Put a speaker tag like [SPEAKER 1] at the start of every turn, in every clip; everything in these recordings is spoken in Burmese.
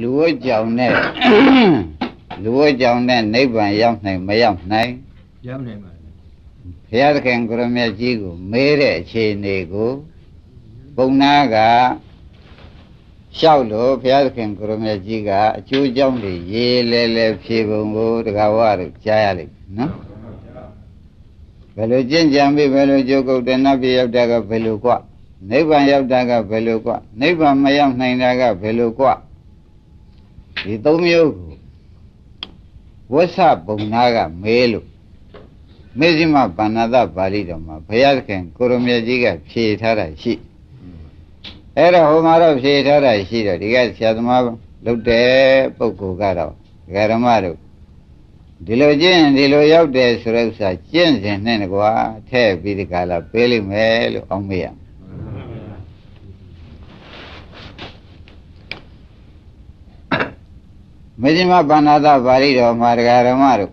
[SPEAKER 1] လူဝတ်ကြောင့်နဲ့လူဝတ်ကြောင့်နဲ့နိဗ္ဗာန်ရောက်နိုင်မရောက်နိုင်
[SPEAKER 2] ရောက်နိုင်ပါ
[SPEAKER 1] ဘုရားသခင်ကိုရမြတ်ကြီးကိုမေးတဲ့အခြေအနေကိုပုံနာကလျှောက်လို့ဘုရားသခင်ကိုရမြတ်ကြီးကအကျိုးကြောင့်တွေရေးလဲဖြေပုံကိုတက္ကဝရကြားရလိမ့်နော်ဘယ်လိုကျင့်ကြံပြီးဘယ်လိုကြိုးကုတ်တဲ့နတ်ပြည်ရောက်တာကဘယ်လိုกว่าနိဗ္ဗာန်ရောက်တာကဘယ်လိုกว่าနိဗ္ဗာန်မရောက်နိုင်တာကဘယ်လိုกว่าဒီသုံးမျိုးကိုဝဆပုံနာကမေးလို့မေဇိမဗန္နသပါဠိတော်မှာဘုရားသခင်ကိုရမြတ်ကြီးကဖြေထားတာရှိအဲ့တော့ဟိုမှာတော့ဖြေထားတာရှိတော့ဒီကဆရာသမားလုပ်တဲ့ပုဂ္ဂိုလ်ကတော့ဓမ္မတို့ဒီလိုကျင့်ဒီလိုရောက်တယ်ဆိုတဲ့ဥစ္စာကျင့်စဉ်နဲ့ကွာထဲ့ပြီးဒီကလာပေးလိမ့်မယ်လို့အောင်းမေးရမေဇိမဗန္နသပါဠိတော်မှာဓမ္မတို့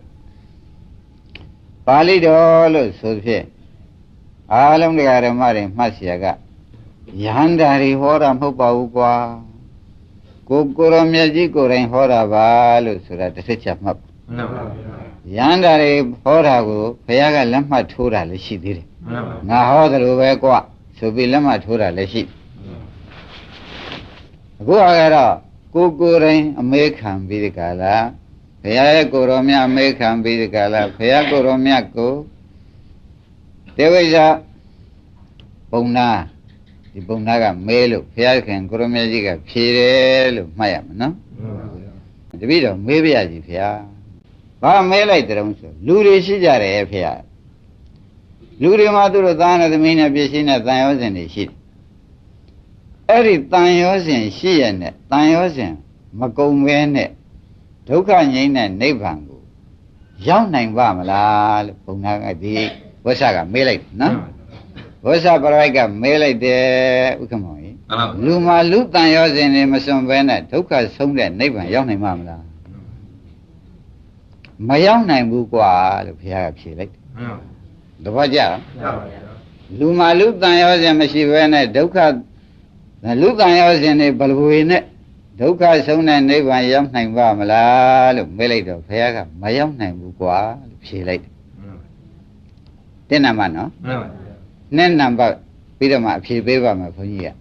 [SPEAKER 1] ပါဠိတော်လို့ဆိုဖြင့်အားလုံးဓမ္မတွေမှတ်เสียကယဟန္တာတွေဟောတာမဟုတ်ပါဘူးကွာကိုရမြတ်ကြီးကိုယ်တိုင်ဟောတာပါလို့ဆိုတာတစ်ချက်ချက်မှတ်
[SPEAKER 2] မှန်ပါဗျာ
[SPEAKER 1] ယဟန္တာတွေဟောတာကိုဘုရားကလက်မှတ်ထိုးတာလည်းရှိသေးတယ်
[SPEAKER 2] မှန်ပါ
[SPEAKER 1] ငါဟောတယ်လို့ပဲကွာဆိုပြီးလက်မှတ်ထိုးတာလည်းရှိအခုကတော့ကိုယ်တိုင်အမေခံပြီးဒီကလာဘုရားရဲ့ကိုရောမြတ်အမေခံပြီးဒီကလာဘုရားကိုရောမြတ်ကိုတေဝိဇ္ဇပုံနာဒီပုံနာကမဲလို့ဘုရားခင်ကိုရောမြတ်ကြီးကဖြေတယ်လို့မှတ်ရမှာနော်တပည့်တော်မေးပြရစီဘုရားဘာမဲလိုက်တုံးဆိုလူတွေရှိကြတယ်ဘုရားလူတွေမှာသူတို့သားနဲ့သမီးနဲ့ပြည့်စုံတဲ့တန်ရောစဉ်တွေရှိတယ်အဲ့ဒီတန်ရောစဉ်ရှိရတဲ့တန်ရောစဉ်မကုံမဲနဲ့ဒုက္ခငြိမ်းတဲ့နိဗ္ဗာန်ကိုရောက်နိုင်ပါမလားလို့ဘုံနာကဒီဝဆကမေးလိုက်နော်ဝဆပရိကမေးလိုက်တယ်ဥက္ကမောကြီးလူမှာလူတန်ရောစဉ်တွေမစွန့်ဘဲနဲ့ဒုက္ခဆုံးတဲ့နိဗ္ဗာန်ရောက်နိုင်မှာမလားမရောက်နိုင်ဘူးကွာလို့ဘုရားကဖြေလိုက်တယ်သဘောကျလားလူမှာလူတန်ရောစဉ်မရှိဘဲနဲ့ဒုက္ခလူတန်ရောစဉ်တွေဘလဝေနဲ့ဒုက္ခဆုံးတဲ့နိဗ္ဗာန်ရောက်နိုင်ပါမလားလို့မေးလိုက်တော့ဘုရားကမရောက်နိုင်ဘူးကွာလို့ဖြေလိုက်တယ်တဲ့နံပါတ်နော်နဲ့နံပါတ်ပြီးတော့မှအဖြေပေးပါမယ်ဘုန်းကြီးက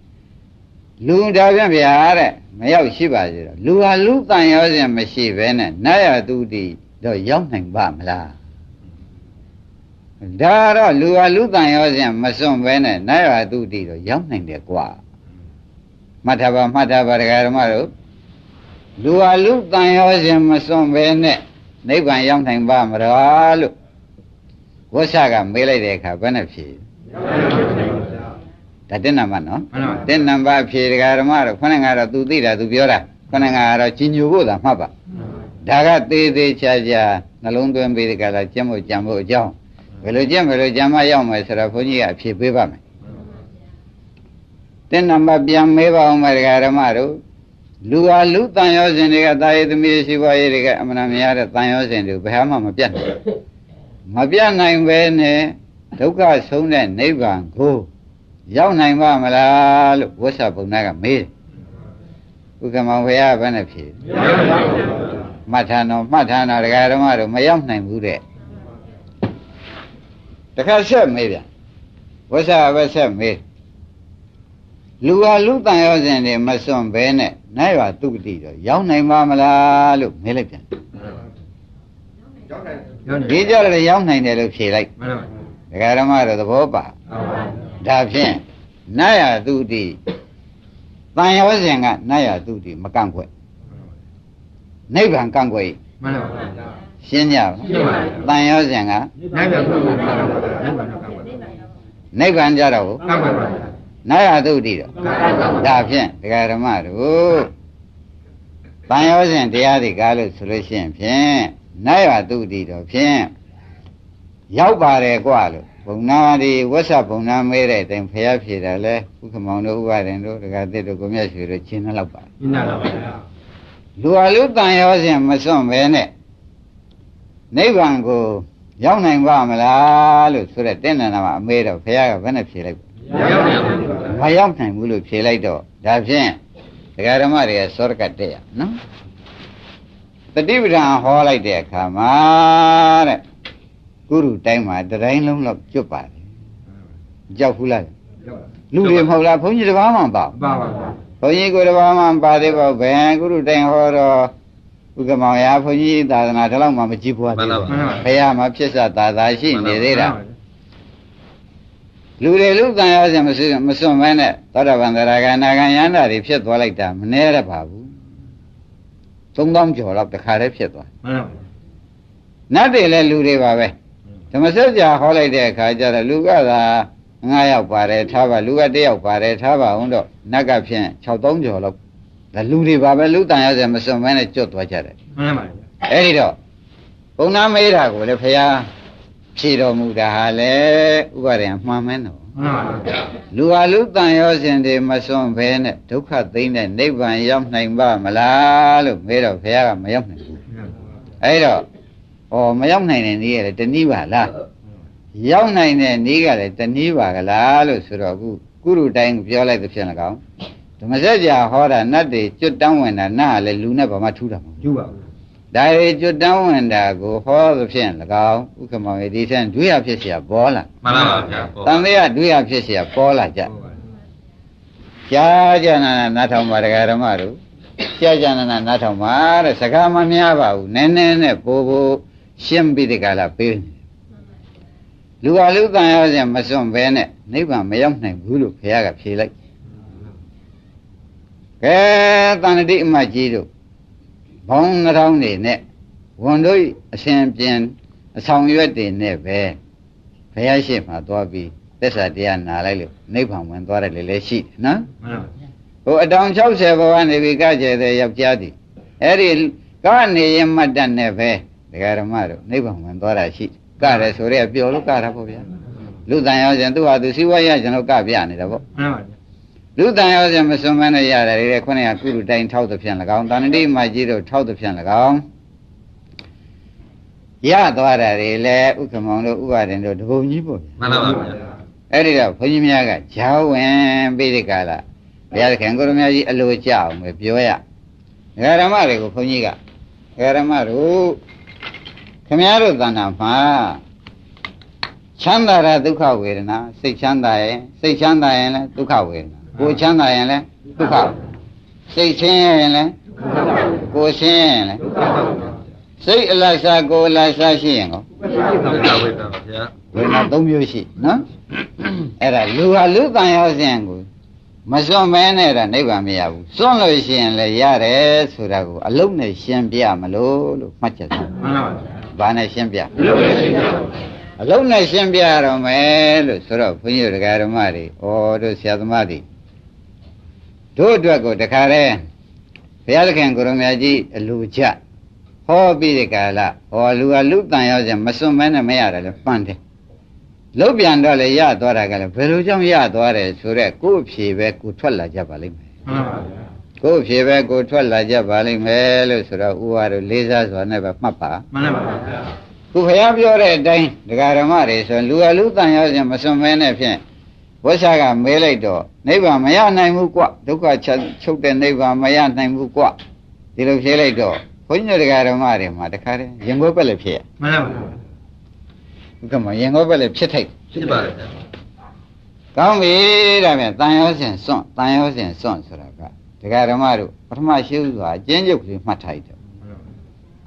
[SPEAKER 1] လူဒါပြန်ဗျာတဲ့မရောက်ရှိပါစေတော့လူဟာလူတန်ရောစဉ်မရှိဘဲနဲ့နတ်ရတုတိတော့ရောက်နိုင်ပါမလားဒါတော့လူဟာလူတန်ရောစဉ်မစွန့်ဘဲနဲ့နတ်ရတုတိတော့ရောက်နိုင်တယ်ကွာမှတ်ထားပါဓမ္မတို့လူဟာလူတန်ရောစဉ်မစွန့်ဘဲနဲ့နိဗ္ဗာန်ရောက်နိုင်ပါမလားလို့ဝဆကမေးလိုက်တဲ့အခါဘယ်နဲ့ဖြေဒါတဲ့နံပါတ်နော်တဲ့နံပါတ်ဖြေဓမ္မတို့ခொနဲ့ကတော့ तू သိတာ तू ပြောတာခொနဲ့ကတော့ကြီးညိုဖို့သာမှတ်ပါဒါကသေးသေးချာချာနှလုံးသွင်းပြီးဒီကလာကျင့်ဖို့ကြံဖို့အကြောင်းဘယ်လိုကျင့်ဘယ်လိုကြံမှရောက်မယ်ဆိုတော့ဘုန်းကြီးကအဖြေပေးပါမယ်တဲ့နံပါတ်ပြန်မေးပါအောင်မယ်ဓမ္မတို့လူဟာလူတန်ရောစဉ်တွေကတာယသမီးရှိပါရဲ့တွေကအမှန်တရားတဲ့တန်ရောစဉ်တွေဘယ်မှမပြတ်နိုင်မပြတ်နိုင်ပဲနဲ့ဒုက္ခဆုံးတဲ့နိဗ္ဗာန်ကိုရောက်နိုင်ပါမလားလို့ဝဆပုံနာကမေးဥက္ကမောင်ဘုရားဘယ်နဲ့ဖြေမှတ်ထားတော့ဓမ္မတို့မရောက်နိုင်ဘူးတဲ့တခါဆက်မေးပြန်ဝဆဆက်မေးလူဟာလူတန်ရောစဉ်တွေမစွန့်ဘဲနဲ့နိုင်ရတုတိတော့ရောက်နိုင်ပါမလားလို့မေးလိုက်ပြန်ဒီကြလည်းရောက်နိုင်တယ်လို့ဖြေလိုက်ဓမ္မတို့သဘောပါဒါဖြင့်နိုင်ရတုတိတန်ရောစဉ်ကနိုင်ရတုတိမကန့်ကွက်နိဗ္ဗာန်ကန့်ကွက်မှန်ပါဗျာရှင်းကြပါတန်ရောစဉ်ကနိဗ္ဗာန်ကြတော့ကန့်ကွက်ပါနိုင်ရသုတိတော့ဒါဖြင့်ဓမ္မတို့တန်ရောစဉ်တရားတွေကားလို့ဆိုလို့ရှိရင်ဖြင့်နိုင်ရသုတိတော့ဖြင့်ရောက်ပါတယ်ကွာလို့ဘုံနာဒီဝဆဘုံနာမဲတဲ့အတိုင်းဖျားဖြေတာလဲဥက္ကမောင်တို့ဥပါဒင်တို့ဒကာသစ်တို့ကိုမြတ်ရွှေတို့ရှင်းနှလောက်ပါရှင်းနှလောက်ပါဗျာလူဟာလူတန်ရောစဉ်မစွန့်ပဲနဲ့နိဗ္ဗာန်ကိုရောက်နိုင်ပါမလားလို့ဆိုတဲ့တင်းနန္ဒမှာအမေတော့ဘုရားကဘယ်နဲ့ဖြေလိုက်မရောက်နိုင်ဘူးလို့ဖြေလိုက်တော့ဒါဖြင့် တရားဓမ္မတွေကစောရကတ်တဲ့ရနော်တတိပဌာန်ဟောလိုက်တဲ့အခါမှာတဲ့ကုရုတိုင်းမှာတတိုင်းလုံးလောက်ကျွတ်ပါတယ်ကြောက်ဘူးလားလူတွေမဟုတ်လားဘုန်းကြီးတစ်ပါးမှမပါပါဘုန်းကြီးကိုတစ်ပါးမှမပါသေးပါဘူးဘယ်ကုရုတိုင်းဟောတော့ဥက္ကမောင်ရာဘုန်းကြီးသာသနာတလောက်မှမကြည့်ဘူးသေးဘူးဘုရားမှာဖြစ်စသာသာရှိနေသေးတာလူတွေလူကံရောစင်မစွန့်မဲနဲ့သောတာပန်သရဂါနာဂံယန္တာတွေဖြစ်သွားလိုက်တာမနှဲရပါဘူး3000ကျော်လောက်တခါတည်းဖြစ်သွားနတ်တွေလည်းလူတွေပါပဲဓမ္မစကြာဟောလိုက်တဲ့အခါကျတော့လူကသာ9ယောက်ပါတယ်ထားပါလူက1ယောက်ပါတယ်ထားပါအောင်တော့နတ်ကဖြင့်6000ကျော်လောက်ဒါလူတွေပါပဲလူတန်ရောစင်မစွန့်မဲနဲ့ကျွတ်သွားကြတယ်မှန်ပါဗျာအဲ့ဒီတော့ဘုံနာမေးတာကိုလည်းဖရာဖြေတော်မူတာဟာလေဥပါဒေမှန်မဲနော်မှန်ပါဗျာလူဟာလူတန်ရောစင်တွေမစွန့်ဘဲနဲ့ဒုက္ခသိမ့်တဲ့နိဗ္ဗာန်ရောက်နိုင်ပါမလားလို့မေးတော့ဖရာကမရောက်နိုင်ဘူးအဲ့တော့မရောက်နိုင်တဲ့နည်းကလည်းတနည်းပါလားရောက်နိုင်တဲ့နည်းကလည်းတနည်းပါကလားလို့ဆိုတော့ကုရုတိုင်းပြောလိုက်တဲ့ဖြစ်၎င်းဓမ္မစကြာဟောတာနတ်တွေကျွတ်တန်းဝင်တာနတ်ကလည်းလူနဲ့ဘာမှထူးတာမဟုတ်ဘူးဒါတွေကျွတ်တန်းဝင်တာကိုဟောသဖြင့်၎င်းဥက္ကမောင်ရဲ့ဒီဆန်းဒွေရဖြစ်เสียပေါ်လာမှန်ပါဗျာတန်တရားဒွေရဖြစ်เสียပေါ်လာကြကြာနာထောင်ပါတရားဓမ္မတို့ကြာနာထောင်ပါတဲ့စကားမများပါဘူးနည်းနည်းနဲ့ပို့ရှင်းပြီးဒီကလာပေးနေလူဟာလူတန်ရောစင်မစွန့်ဘဲနဲ့နိဗ္ဗာန်မရောက်နိုင်ဘူးလို့ဘုရားကဖြေလိုက်ကဲတန်တိအမကြီးတို့ဘောင်းနှောင်းနေနဲ့ဝန်တို့အရှင်ပြန်အဆောင်ရွက်တွေနဲ့ပဲဘုရားရှိခိုးသွားပြီးသစ္စာတရားနာလိုက်လို့နိဗ္ဗာန်ဝင်သွားတယ်လေရှိတယ်နော်မှန်ပါဟိုအတောင်60ဘဝနေပြီကကျဲတဲ့ယောက်ျားသည်အဲ့ဒီကနေရင်မတ်တတ်နဲ့ပဲဒကာဓမ္မတို့နိဗ္ဗာန်ဝင်သွားတာရှိကတယ်ဆိုရဲပျော်လို့ကတာပေါ့ဗျာလူတန်ရောစင်သူ့ဟာသူစီဝါရကျွန်တော်ကပြနေတာပေါ့မှန်ပါလူတန်ရောစင်မစွန်မနဲ့ရတယ်လေခုနကကုလူတိုင်းထောက်တဲ့ဖြင့်၎င်းတဏ္ဍိမကြီးတို့ထောက်တဲ့ဖြင့်၎င်းရသွားတာတွေလေဥက္ကမောင်တို့ဥပါဒင်တို့တဘုံကြီးပေါ့မှန်ပါပါဗျာအဲ့ဒီတော့ဘုန်းကြီးများကဂျာဝင်ပြီးဒီကလာဘုရားခင်ကိုရမကြီးအလိုကြအောင်ပဲပြောရဒကာဓမ္မတွေကိုဘုန်းကြီးကဒကာဓမ္မတို့ခင်ဗျားတို့သဏ္ဍာန်မှာချမ်းသာတဲ့ဒုက္ခဝေဒနာစိတ်ချမ်းသာရင်လည်းဒုက္ခဝေဒနာကိုယ်ချမ်းသာရင်လည်းဒုက္ခစိတ်ဆင်းရဲရင်လည်းကိုယ်ဆင်းရဲရင်လည်းစိတ်အလတ်စားကိုယ်အလတ်စားရှိရင်ကောဒုက္ခဝေဒနာပါဗျာဝေဒနာ၃မျိုးရှိနော်အဲ့ဒါလူဟာလူတန်ရောစဉ်ကိုမစွန့်မဲနဲ့တော့နိဗ္ဗာန်မရဘူးစွန့်လို့ရှိရင်လည်းရတယ်ဆိုတာကိုအလုံးနဲ့ရှင်းပြမလို့မှတ်ချက်သားမှန်ပါဗျာဘာနဲ့ရှင်းပြအလုံးနဲ့ရှင်းပြရတော့မယ်လို့ဆိုတော့ဘုန်းကြီးတို့ဓမ္မတွေတို့ဆရာသမားတွေတို့အတွက်ကိုတခါတည်းဘုရားသခင်ကိုရမကြီးအလိုချဟောပြီးဒီကလာလူဟာလူတန်ရောစင်မစွန့်မဲနဲ့မရတယ်လေပန်းတယ်လုံးပြန်တော့လေရသွားတာကလည်းဘယ်လိုကြောင့်ရသွားတယ်ဆိုတော့ကိုယ့်ဖြေပဲကိုထွက်လာကြပါလိမ့်မယ်မှန်ပါဗျာကိုယ့်ဖြေပဲကိုထွက်လာကြပါလိမ့်မယ်လို့ဆိုတော့ဥပါတို့လေးစားစွာနဲ့ပဲမှတ်ပါမှန်ပါဗျာခုဘုရားပြောတဲ့အတိုင်းဒကာဓမ္မတွေဆိုလူဟာလူတန်ရောစင်မစွန့်မဲနဲ့ဖြင့်ဝိရှာကမဲလိုက်တော့နိဗ္ဗာန်မရနိုင်ဘူးကွဒုက္ခချုပ်တဲ့နိဗ္ဗာန်မရနိုင်ဘူးကွဒီလိုဖြေလိုက်တော့ဘုန်းကြီးတရားဓမ္မတွေမှာတခါတည်းရင်ခွဲပက်လည်းဖြစ်ရမှန်ပါဗျာဥက္ကမရင်ခွဲပက်လည်းဖြစ်ထိုက်ဖြစ်ပါလေကောင်းပြီဒါပြန်တန်ရောစဉ်စွန့်ဆိုတာကတရားဓမ္မတို့ပထမရှိဥစွာအကျဉ်းချုပ်ကလေးမှတ်ထားတယ်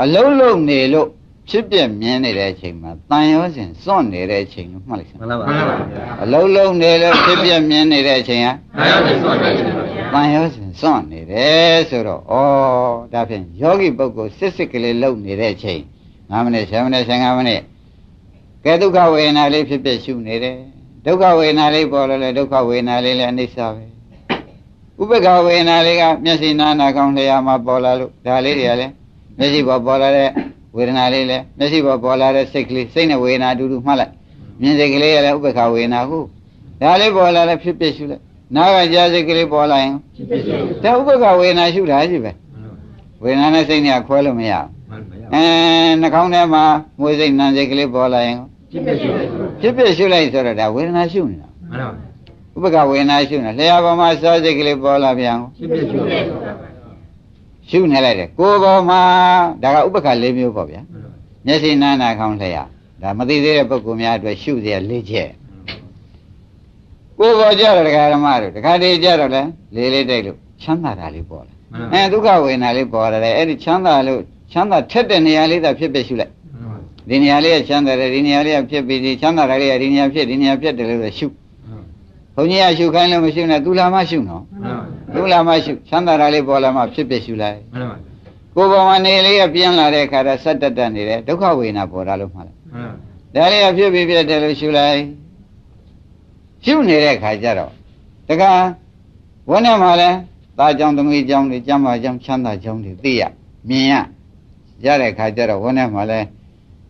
[SPEAKER 1] အလုံးလုံးနေလို့ဖြစ်ပြမြင်နေတဲ့အချိန်မှာတန်ရောစဉ်စွန့်နေတဲ့အချိန်လို့မှတ်လိုက်စမ်းမှန်ပါဗျာအလုံးလုံးနေလို့ဖြစ်ပြမြင်နေတဲ့အချိန်ဟာတန်ရောစဉ်စွန့်နေတယ်ဆိုတော့ဒါဖြင့်ယောဂီပုဂ္ဂိုလ်စစ်ကလေးလုံနေတဲ့အချိန်9မိနစ်10မိနစ်15မိနစ်ကဲဒုက္ခဝေဒနာလေးဖြစ်ရှုနေတယ်ဒုက္ခဝေဒနာလေးပေါ်လာလေဒုက္ခဝေဒနာလေးလည်းအနိစ္စပဲဥပ္ပခဝေဒနာလေးကမျက်စိနာနာကောင်းလျာမှာပေါ်လာလို့ဒါလေးတွေကလည်းမျက်စိပေါ်လာတဲ့ဝေဒနာလေးလည်းမျက်စိပေါ်လာတဲ့စိတ်ကလေးစိတ်နဲ့ဝေဒနာအတူတူမှတ်လိုက်မြင်စိတ်ကလေးကလည်းဥပ္ပခဝေဒနာဟုတ်ဒါလေးပေါ်လာလည်းဖြစ်ရှုလိုက်နာကကြားစိတ်ကလေးပေါ်လာရင်ဒါဥပ္ပခဝေဒနာရှုတာရှိပဲဝေဒနာနဲ့စိတ်နဲ့ခွဲလို့မရဘူးနှာခေါင်းထဲမှာမွေးစိတ်နံစိတ်ကလေးပေါ်လာရင်ဖြစ်ရှုလိုက်ဆိုတော့ဒါဝေဒနာရှုနေတာမှန်ပါ ဥပက္ခဝေဒနာရှုနေလျှာပေါ်မှာစောစိတ်ကလေးပေါ်လာပြန်ရှုနေလိုက်တယ်ကိုယ်ပေါ်မှာဒါကဥပက္ခ၄မျိုးပေါ့ဗျာမျက်စိနားနာခေါင်းလျှာဒါမသိသေးတဲ့ပုဂ္ဂိုလ်များအတွက်ရှုเสีย၄ချက်ကိုယ်ပေါ်ကြတော့တရားဓမ္မတို့တခါတည်းကြတော့လဲလေးလေးတိုက်လို့ချမ်းသာတာလေးပေါ်လာဒုက္ခဝေဒနာလေးပေါ်လာတယ်အဲ့ဒီချမ်းသာလို့ချမ်းသာထက်တဲ့နေရာလေးသာဖြစ်ဖြစ်ရှုလိုက်ဒီနေရာလေးကချမ်းသာတယ်ဒီနေရာလေးကဖြစ်ပြီးဒီချမ်းသာတာလေးကဒီနေရာဖြစ်တယ်လို့ရှုဘုန်းကြီးကရှုခိုင်းလို့မရှုနဲ့သူလာမှရှုနော်သူလာမှရှုချမ်းသာတာလေးပေါ်လာမှဖြစ်ဖြစ်ရှုလိုက်ကိုယ်ပေါ်မှာနေလေးကပြင်းလာတဲ့အခါတော့ဆက်တက်နေတယ်ဒုက္ခဝေဒနာပေါ်လာလို့မှလားဒါလေးကဖြစ်ပြီးပြတယ်လို့ရှုလိုက်ရှုနေတဲ့အခါကျတော့တခါဝန်းထဲမှာလဲသားကြောင့်သမီးကြောင့်တွေကျမ်းမာကြောင့်ချမ်းသာကြောင့်တွေသိရမြင်ရတဲ့အခါကျတော့ဝန်းထဲမှာလဲ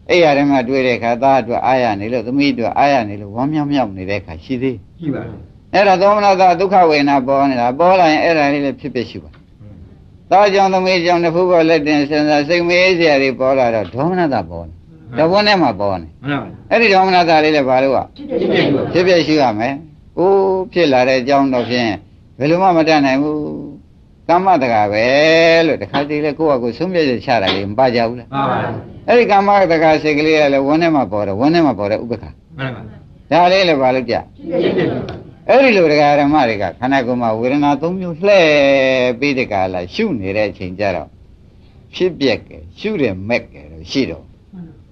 [SPEAKER 1] အဲ့ရတဲ့မှာတွေ့တဲ့အခါသားအတွက်အားရနေလို့သမီးအတွက်အားရနေလို့ဝမ်းမြောက်မြောက်နေတဲ့အခါရှိသေးရှိပါဘူးအဲ့ဒါသောမနတာဒုက္ခဝေဒနာပေါ်နေတာပေါ်လာရင်အဲ့ဒါလေးလည်းဖြစ်ဖြစ်ရှိပါသားကြောင့်သမီးကြောင့်တစ်ခုကလက်တင်စဉ်းစားစိတ်မေးစရာတွေပေါ်လာတော့ဒေါမနတာပေါ်နေတဝန်းထဲမှာပေါ်နေအဲ့ဒီဒေါမနတာလေးလည်းဘာလို့ဖြစ်ဖြစ်ရှိရမယ်ကိုဖြစ်လာတဲ့အကြောင်းတော့ဖြင့်ဘယ်လိုမှမတတ်နိုင်ဘူးကမ္မတကာပဲလို့တခါတည်းလေကိုယ့်အကူဆုံးဖြတ်ချက်ချတာလေးမပါကြဘူးလားမှန်ပါဘူးအဲ့ဒီကမ္မတကာစိတ်ကလေးကလည်းဝန်းထဲမှာပေါ်တယ်ဝန်းထဲမှာပေါ်တဲ့ဥပ္ပခါမှန်ပါဒါလေးလည်းဘာလို့ကြအဲ့ဒီလိုတရားဓမ္မတွေကခန္ဓာကိုယ်မှာဝေဒနာ၃မျိုးလှည့်ပြီးတဲ့ကာလရှုနေတဲ့အချိန်ကျတော့ဖြစ်ပြက်ကရှုတယ်မက်ကတော့ရှိတော့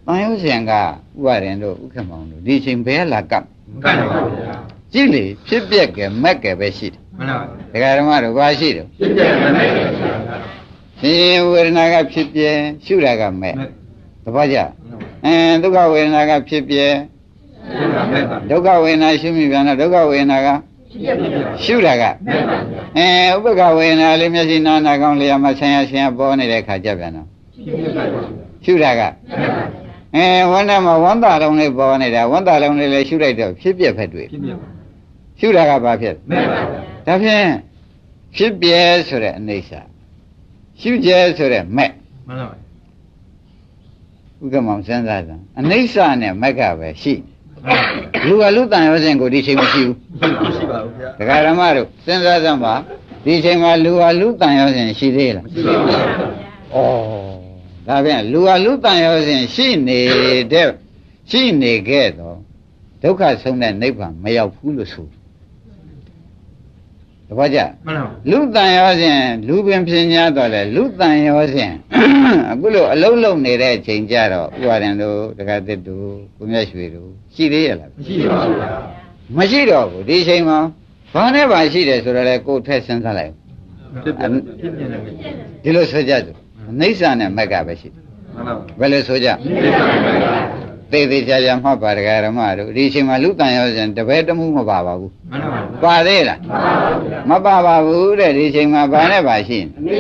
[SPEAKER 1] တန်ရုပ်ရှင်ကဥပါရင်တို့ဥက္ကမောင်တို့ဒီအချိန်ဘယ်လာကပ်ကပ်ပါဗျာကြည့်လေဖြစ်ပြက်ကမက်ကပဲရှိတယ်မှန်ပါဗျာတရားဓမ္မတို့ဘာရှိတယ်ဖြစ်ပြက်ကမက်ကဒီဝေဒနာကဖြစ်ပြရှုတာကမက်သဘောကျဒုက္ခဝေဒနာကဖြစ်ပြဒုက္ခဝေဒနာရှုမိပြန်တော့ဒုက္ခဝေဒနာကရှုတာကဥပ္ပခဝေဒနာလေးမျက်စိနားနာကောင်းလျာမှာဆင်းရဲဆင်းရဲပေါ်နေတဲ့ခါကြပြန်တော့ရှုတာကဝမ်းထဲမှာဝမ်းသာလုံးလေးပေါ်နေတာဝမ်းသာလုံးလေးလည်းရှုလိုက်တော့ဖြစ်ပြက်ဖက်တွေ့ရှုတာကဘာဖြစ်ဒါဖြင့်ဖြစ်ပြဲဆိုတဲ့အိဋ္ဌာရှုကျဲဆိုတဲ့မက်မှန်ပါဥက္ကမောင်စဉ်းစားတာအိဋ္ဌာနဲ့မက်ကပဲရှိလူကလူတန်ရောစဉ်ကိုဒီချိန်မရှိဘူးမရှိပါဘူးဗျာဒကာဓမ္မတို့စဉ်းစားစမ်းပါဒီချိန်မှာလူကလူတန်ရောစဉ်ရှိသေးလားမရှိပါဘူးဗျာဩဒါဖြင့်လူကလူတန်ရောစဉ်ရှိနေခဲ့တော့ဒုက္ခဆုံးတဲ့နိဗ္ဗာန်မရောက်ဘူးလို့ဆိုတပည့်ကြလူတန်ရောစဉ်လူပင်ဖြစ်냐တော့လေလူတန်ရောစဉ်အခုလိုအလုံးလုံးနေတဲ့အချိန်ကြတော့ဥပါရင်တို့တက္ကသစ်တို့ကိုမြတ်ရွှေတို့ရှိသေးရလားမရှိပါဘူးဗျာမရှိတော့ဘူးဒီချိန်မှာဘာနဲ့ဘာရှိတယ်ဆိုတော့လေကိုယ်ထက်စဉ်းစားလိုက်ဒီလိုဆိုကြစို့အိဋ္ဌာနဲ့မက်ကပဲရှိတယ်ဘယ်လိုဆိုကြသေသေးချာချာမှတ်ပါဒကာရမတို့ဒီချိန်မှာလူတန်ရောစဉ်တပည့်တမှုမပါပါဘူးပါသေးလားမပါပါဘူးတဲ့ဒီချိန်မှာဘာနဲ့ဘာရှိနေ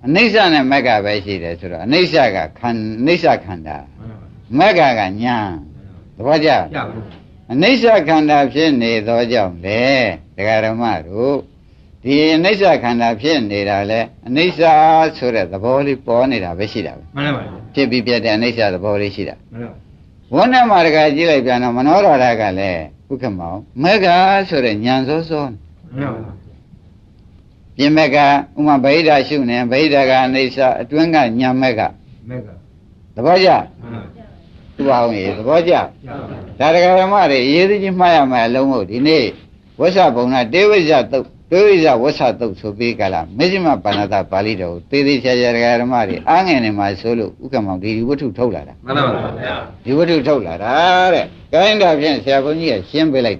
[SPEAKER 1] အိဋ္ဌာနဲ့မက်ကပဲရှိတယ်ဆိုတော့အိဋ္ဌာကခန္ဓာမက်ကကညာသဘောကျအိဋ္ဌာခန္ဓာဖြစ်နေသောကြောင့်လေဒကာရမတို့ဒီအိဋ္ဌာခန္ဓာဖြစ်နေတာလေအိဋ္ဌာဆိုတဲ့သဘောလေးပေါ်နေတာပဲရှိတာပဲမှန်ပါပါဖြစ်ပြီးပြတဲ့အိဋ္ဌာသဘောလေးရှိတာမှန်ပါဝန်းထဲမှာတခါကြည့်လိုက်ပြန်တော့မနောရထကလည်းဥက္ကမောင်မက်ကဆိုတဲ့ညံစောစောမှန်ပါပြင်မက်ကဥမာဗိဓာရှုနေဗိဓာကအိဋ္ဌာအတွင်းကညံမက်ကသဘောကျသူ့အောင်ရေသဘောကျဒါဒကာဓမ္မတွေရေးသိချင်းမှားရမယ်အလုံးဟုတ်ဒီနေ့ဝဆဘုံနာတေဝိဇတုတ်တေဝိဇဝဆတုတ်ဆိုပြီးကြလားမေဇိမပါဏတာပါဠိတော်သေသေးချာချာဒကာဓမ္မတွေအားငယ်နေမှာဆိုလို့ဥက္ကမောင်ဒီဝတ္ထုထုတ်လာတာမှန်ပါပါဗျာဒီဝတ္ထုထုတ်လာတာတဲ့ကိုင်းတာဖြင့်ဆရာဘုန်းကြီးကရှင်းပေးလိုက်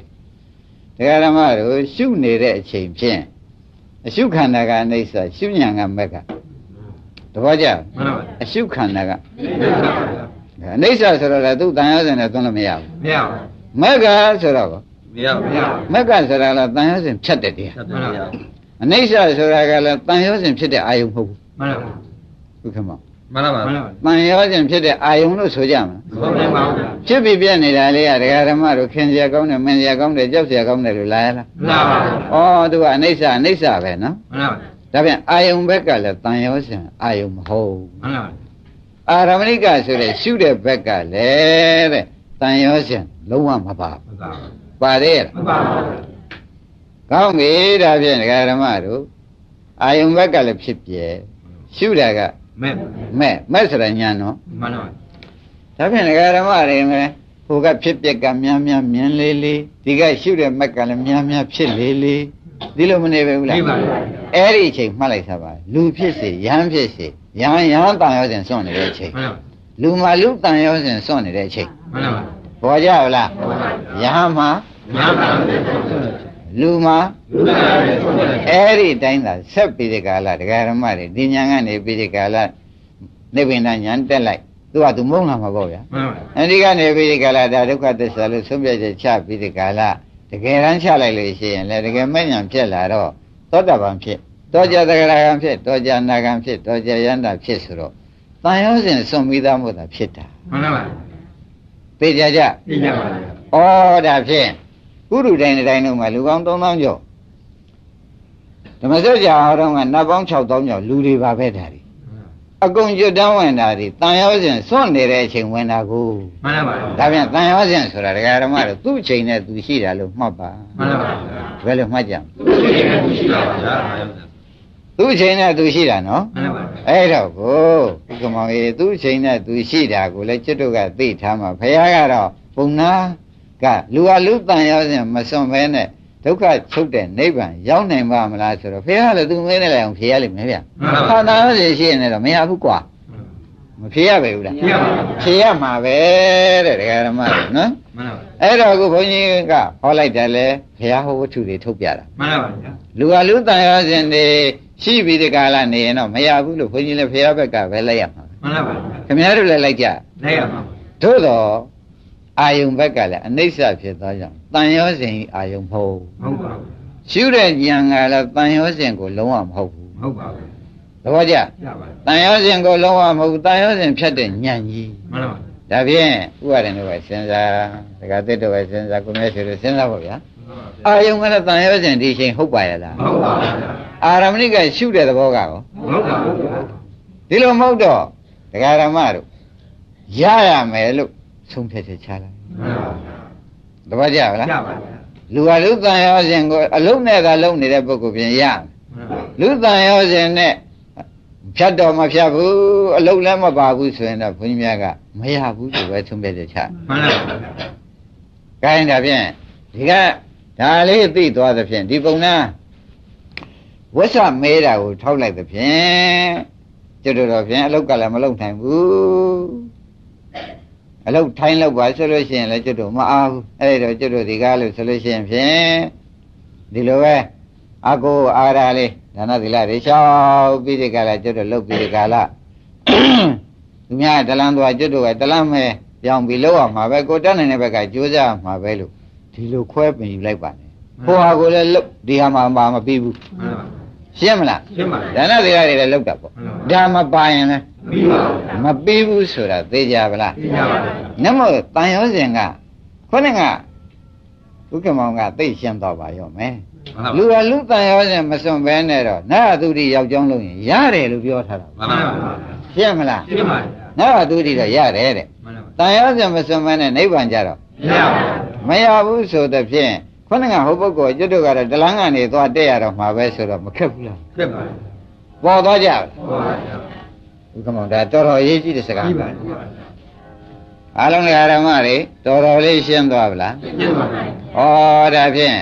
[SPEAKER 1] ဒကာဓမ္မတို့ရှုနေတဲ့အချိန်ဖြင့်အရှုခန္ဓာကအိဋ္ဌာရှုဉဏ်ကမက်ကတပည့်ကြမှန်ပါပါအရှုခန္ဓာကအိဋ္ဌာဆိုတော့လည်းသူ့တန်ရုံးစဉ်နဲ့သွန်းလို့မရဘူးမရဘူးမက်ကဆိုတော့မရဘူးမက်ကဆိုတာလည်းတန်ရုံးစဉ်ဖြတ်တဲ့တရားမှန်ပါပါအိဋ္ဌာဆိုတာကလည်းတန်ရုံးစဉ်ဖြစ်တဲ့အာယုံမဟုတ်ဘူးမှန်ပါပါဟုတ်ကဲ့မမှန်ပါပါတန်ရုံးစဉ်ဖြစ်တဲ့အာယုံလို့ဆိုကြမှာဟုတ်ပါဘူးဖြစ်ပြီးပြနေတာလေးကဒကာဓမ္မတို့ခင်စရာကောင်းတယ်မင်းစရာကောင်းတယ်ကြောက်စရာကောင်းတယ်လို့လာရလားမှန်ပါပါဩသူကအိဋ္ဌာပဲနော်မှန်ပါဒါပြန်အာယုံဘက်ကလည်းတန်ရုံးစဉ်အာယုံမဟုတ်မှန်ပါအာရမဏိကဆိုတဲ့ရှုတဲ့ဘက်ကလည်းတဲ့တန်ရောစဉ်လုံးဝမပါဘူး ပါတယ်ကောင်းပြီဒါဖြင့်ဒကာဓမ္မတို့အာယုံဘက်ကလည်းဖြစ်ပြဲရှုတာကမဲ့ဆိုတာညာနော်မှန်ပါဒါဖြင့်ဒကာဓမ္မတွေမယ်ဟိုကဖြစ်ပြက်ကများများမြင်လေးလေးဒီကရှုတဲ့မက်ကလည်းများများဖြစ်လေးလေးဒီလိုမနေပဲဘူးလားအဲ့ဒီအချိန်မှတ်လိုက်သပါလူဖြစ်စေယဟန်ဖြစ်စေယဟန်တန်ရောစဉ်စွန့်နေတဲ့အချိန်လူမှလူတန်ရောစဉ်စွန့်နေတဲ့အချိန်မှန်ပါဘောကြဟုတ်လားယဟန်မှာလူမှာအဲ့ဒီတိုင်းသာဆက်ပြီးဒီကာလဒကာရမတွေဒီညာကနေပြီးဒီကာလနိဗ္ဗာန်ညာတက်လိုက်သူကသူမုန်းလာမှာပေါ့ဗျာအဲ့ဒီကနေပြီးဒီကာလဒါဒုက္ခသစ္စာလို့ဆုံးဖြတ်ချက်ချပြီးဒီကာလတကယ်တမ်းချလိုက်လို့ရှိရင်လည်းတကယ်မဲ့ညာဖြစ်လာတော့သောတာပန်ဖြစ်တောကြသဂရကံဖြစ်တောကြနာကံဖြစ်တောကြယန္တာဖြစ်ဆိုတော့တန်ရောစဉ်စွန့်ပြီးသားမို့သာဖြစ်တာမှန်ပါပါသိကြကြသိကြပါဗျာဩဒါဖြင့်ကုရုတိုင်းတိုင်းတို့မှာလူပေါင်း3000ကျော်ဓမ္မစကြာဟောတော့ကနတ်ပေါင်း6000ကျော်လူတွေပါပဲဒါတွေအကုန်ကျွတ်တန်းဝင်တာဒီတန်ရောစဉ်စွန့်နေတဲ့အချိန်ဝင်တာကိုမှန်ပါပါဒါပြန်တန်ရောစဉ်ဆိုတာဒကာဓမ္မတို့သူ့အချိန်နဲ့သူရှိတာလို့မှတ်ပါမှန်ပါပါဘယ်လိုမှတ်ကြသူ့အချိန်နဲ့သူရှိတာပါဗျာသူ့အချိန်နဲ့သူရှိတာနော်မှန်ပါပါအဲ့တော့ကိုဥက္ကမောင်ကြီးသူ့အချိန်နဲ့သူရှိတာကိုလည်းကျွတ်တို့ကသိထားမှာဘုရားကတော့ပုံနာကလူဟာလူတန်ရောစဉ်မစွန့်ဘဲနဲ့ဒုက္ခချုပ်တဲ့နိဗ္ဗာန်ရောက်နိုင်ပါမလားဆိုတော့ဘုရားလည်းသူမင်းနဲ့လည်းအောင်ဖြေရလိမ့်မယ်ဗျခန္ဓာရောစဉ်ရှိနေတော့မရဘူးကွာမဖြေရပဲဘူးလားဖြေရမှာပဲတဲ့ဒကာဓမ္မတွေနော်မှန်ပါပါအဲ့တော့အခုဘုန်းကြီးကဟောလိုက်တယ်လေဘုရားဟောဝတ္ထုတွေထုတ်ပြတာမှန်ပါပါလူဟာလူတန်ရောစဉ်တွေရှိပြီးဒီကာလနေရင်တော့မရဘူးလို့ဘုန်းကြီးလည်းဘုရားဘက်ကပဲလိုက်ရမှာမှန်ပါပါခင်ဗျားတို့လည်းလိုက်ကြလိုက်ရမှာသို့တော့အာယုံဘက်ကလည်းအနိစ္စဖြစ်သွားကြောင်းတန်ရောစဉ်အာယုံမဟုတ်ဟုတ်ပါဘူးရှုတဲ့ဉာဏ်ကလည်းတန်ရောစဉ်ကိုလုံးဝမဟုတ်ဘူးဟုတ်ပါဘူးသဘောကျတန်ရောစဉ်ကိုလုံးဝမဟုတ်ဘူးတန်ရောစဉ်ဖြတ်တဲ့ဉာဏ်ကြီးမှန်ပါပါဒါဖြင့်ဥပါဒณတို့ပဲစဉ်းစားဒကာသစ်တို့ပဲစဉ်းစားကိုမြတ်ဆွေတို့စဉ်းစားပါဗျာအာယုံကလည်းတန်ရောစဉ်ဒီချိန်ဟုတ်ပါရဲ့လားဟုတ်ပါဘူးအာရမဏိကရှုတဲ့သဘောကရောဟုတ်ပါဘူးဒီလိုမဟုတ်တော့ဒကာဓမ္မတို့ရရမယ်လို့ဆုံးဖြတ်ချက်ချလိုက်တပတ်ကြပါလားလူဟာလူတန်ရောစဉ်ကိုအလုံးနဲ့သာလုံးနေတဲ့ပုဂ္ဂိုလ်ပြင်ရလူတန်ရောစဉ်နဲ့ဖြတ်တော်မဖြတ်ဘူးအလုံးလည်းမပါဘူးဆိုရင်တော့ဘုန်းကြီးများကမရဘူးဆိုပဲဆုံးဖြတ်ချက်ချမှန်ပါပါခိုင်းတာဖြင့်ဒီကဒါလေးသိသွားသဖြင့်ဒီပုံနာဝိဆမဲတာကိုထောက်လိုက်သဖြင့်ကျွတ်တော်ဖြင့်အလုတ်ကလည်းမလုံနိုင်ဘူးအလုတ်ထိုင်းလောက်ပါဆိုလို့ရှိရင်လည်းကျွတ်တော်မအားဘူးအဲ့ဒါကျွတ်တော်ဒီကားလို့ဆိုလို့ရှိရင်ဖြင့်ဒီလိုပဲအကိုအားရလေးဒါနသီလတွေရှောက်ပြီးဒီကလာကျွတ်တော်လုတ်ပြီးဒီကလာသူများတလန်းသွားကျွတ်တော်ကတလန်းမဲပြောင်းပြီးလောက်အောင်မှာပဲကိုတက်နိုင်တဲ့ဘက်ကကြိုးစားမှာပဲလို့ဒီလိုခွဲပင်ယူလိုက်ပါနဲ့ဟိုဟာကိုလည်းလုတ်ဒီဟာမှာမပြီးဘူးရှင်းမလားရှင်းပါဒါနသီလတွေလည်းလုတ်တာပေါ့ဒါမပါရင်လည်းမပြီးဘူးဆိုတာသိကြပါလားသိကြပါဘူးနမို့တန်ရောစဉ်ကခုနကဥက္ကမောင်ကသိရှင်းတော့ပါရောမယ်လူကလူတန်ရောစဉ်မစွန့်ဘဲနဲ့တော့နာသုတိရောက်ကြောင်းလို့ရင်ရတယ်လို့ပြောထားတာမှန်ပါပါရှင်းမလားရှင်းပါနာသုတိတော့ရတယ်တဲ့တန်ရောစဉ်မစွန့်ဘဲနဲ့နိဗ္ဗာန်ကြတော့မရဘူးဆိုတဲ့ဖြင့်ခုနကဟိုပုဂ္ဂိုလ်ကျွတ်တို့ကတော့တလန်းကနေသွားတက်ရတော့မှာပဲဆိုတော့မခက်ဘူးလားခက်ပါဘူးပေါ်သွားကြပေါ်ပါဘူးဥက္ကမောင်ဒါတော်တော်အရေးကြီးတဲ့စကားပါအားလုံးဓမ္မတွေတော်တော်လေးရှင်းသွားဗလားရှင်းပါပြီဩဒါဖြင့်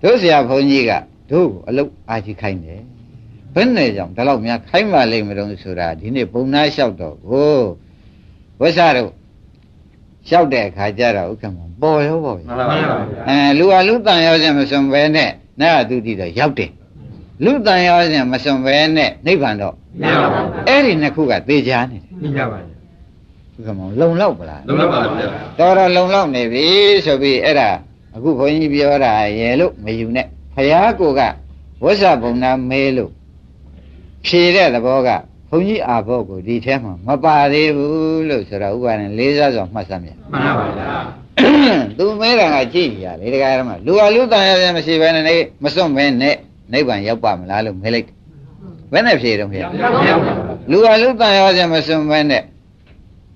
[SPEAKER 1] တို့ဆရာဘုန်းကြီးကတို့အလုတ်အာကြီးခိုင်းတယ်ဘယ်နဲ့ကြောင့်ဒါတော့များခိုင်းပါလိမ့်မလို့ဆိုတာဒီနေ့ပုံနာလျှောက်တော့ကိုဝိဆာတို့လျှောက်တဲ့အခါကျတော့ဥက္ကမောင်ပေါ်ရောပေါ့မှန်ပါပါလူဟာလူတန်ရောစဉ်မစွန်ဘဲနဲ့နာသုတိတော့ရောက်တယ်လူတန်ရောစဉ်မစွန်ဘဲနဲ့နိဗ္ဗာန်တော့မရပါဘူးအဲ့ဒီနှစ်ခုကသေချာနေတယ်သိကြပါဘူးဥက္ကမောင်လုံလောက်ပလားလုံလောက်ပါဗျာတော်တော်လုံလောက်နေပြီဆိုပြီးအဲ့ဒါအခုဘုန်းကြီးပြောတာရေလို့မယူနဲ့ဖယားကိုကဝိဇ္ဇဘုံနာမဲလို့ဖြေတဲ့သဘောကဘုန်းကြီးအာဘောကိုဒီထဲမှာမပါသေးဘူးလို့ဆိုတော့ဥပါဒ်လေးစားစွာမှတ်စမ်းမြင်မှန်ပါဗျာသူမဲတာကကြည့်ကြလေတကယ်တော့လူဟာလူတန်ရတဲ့မရှိဘဲနဲ့မစွန့်မဲနဲ့နိဗ္ဗာန်ရောက်ပါမလားလို့မဲလိုက်ဘယ်နဲ့ဖြေတော့ဖြေလူဟာလူတန်ရတဲ့မစွန့်မဲနဲ့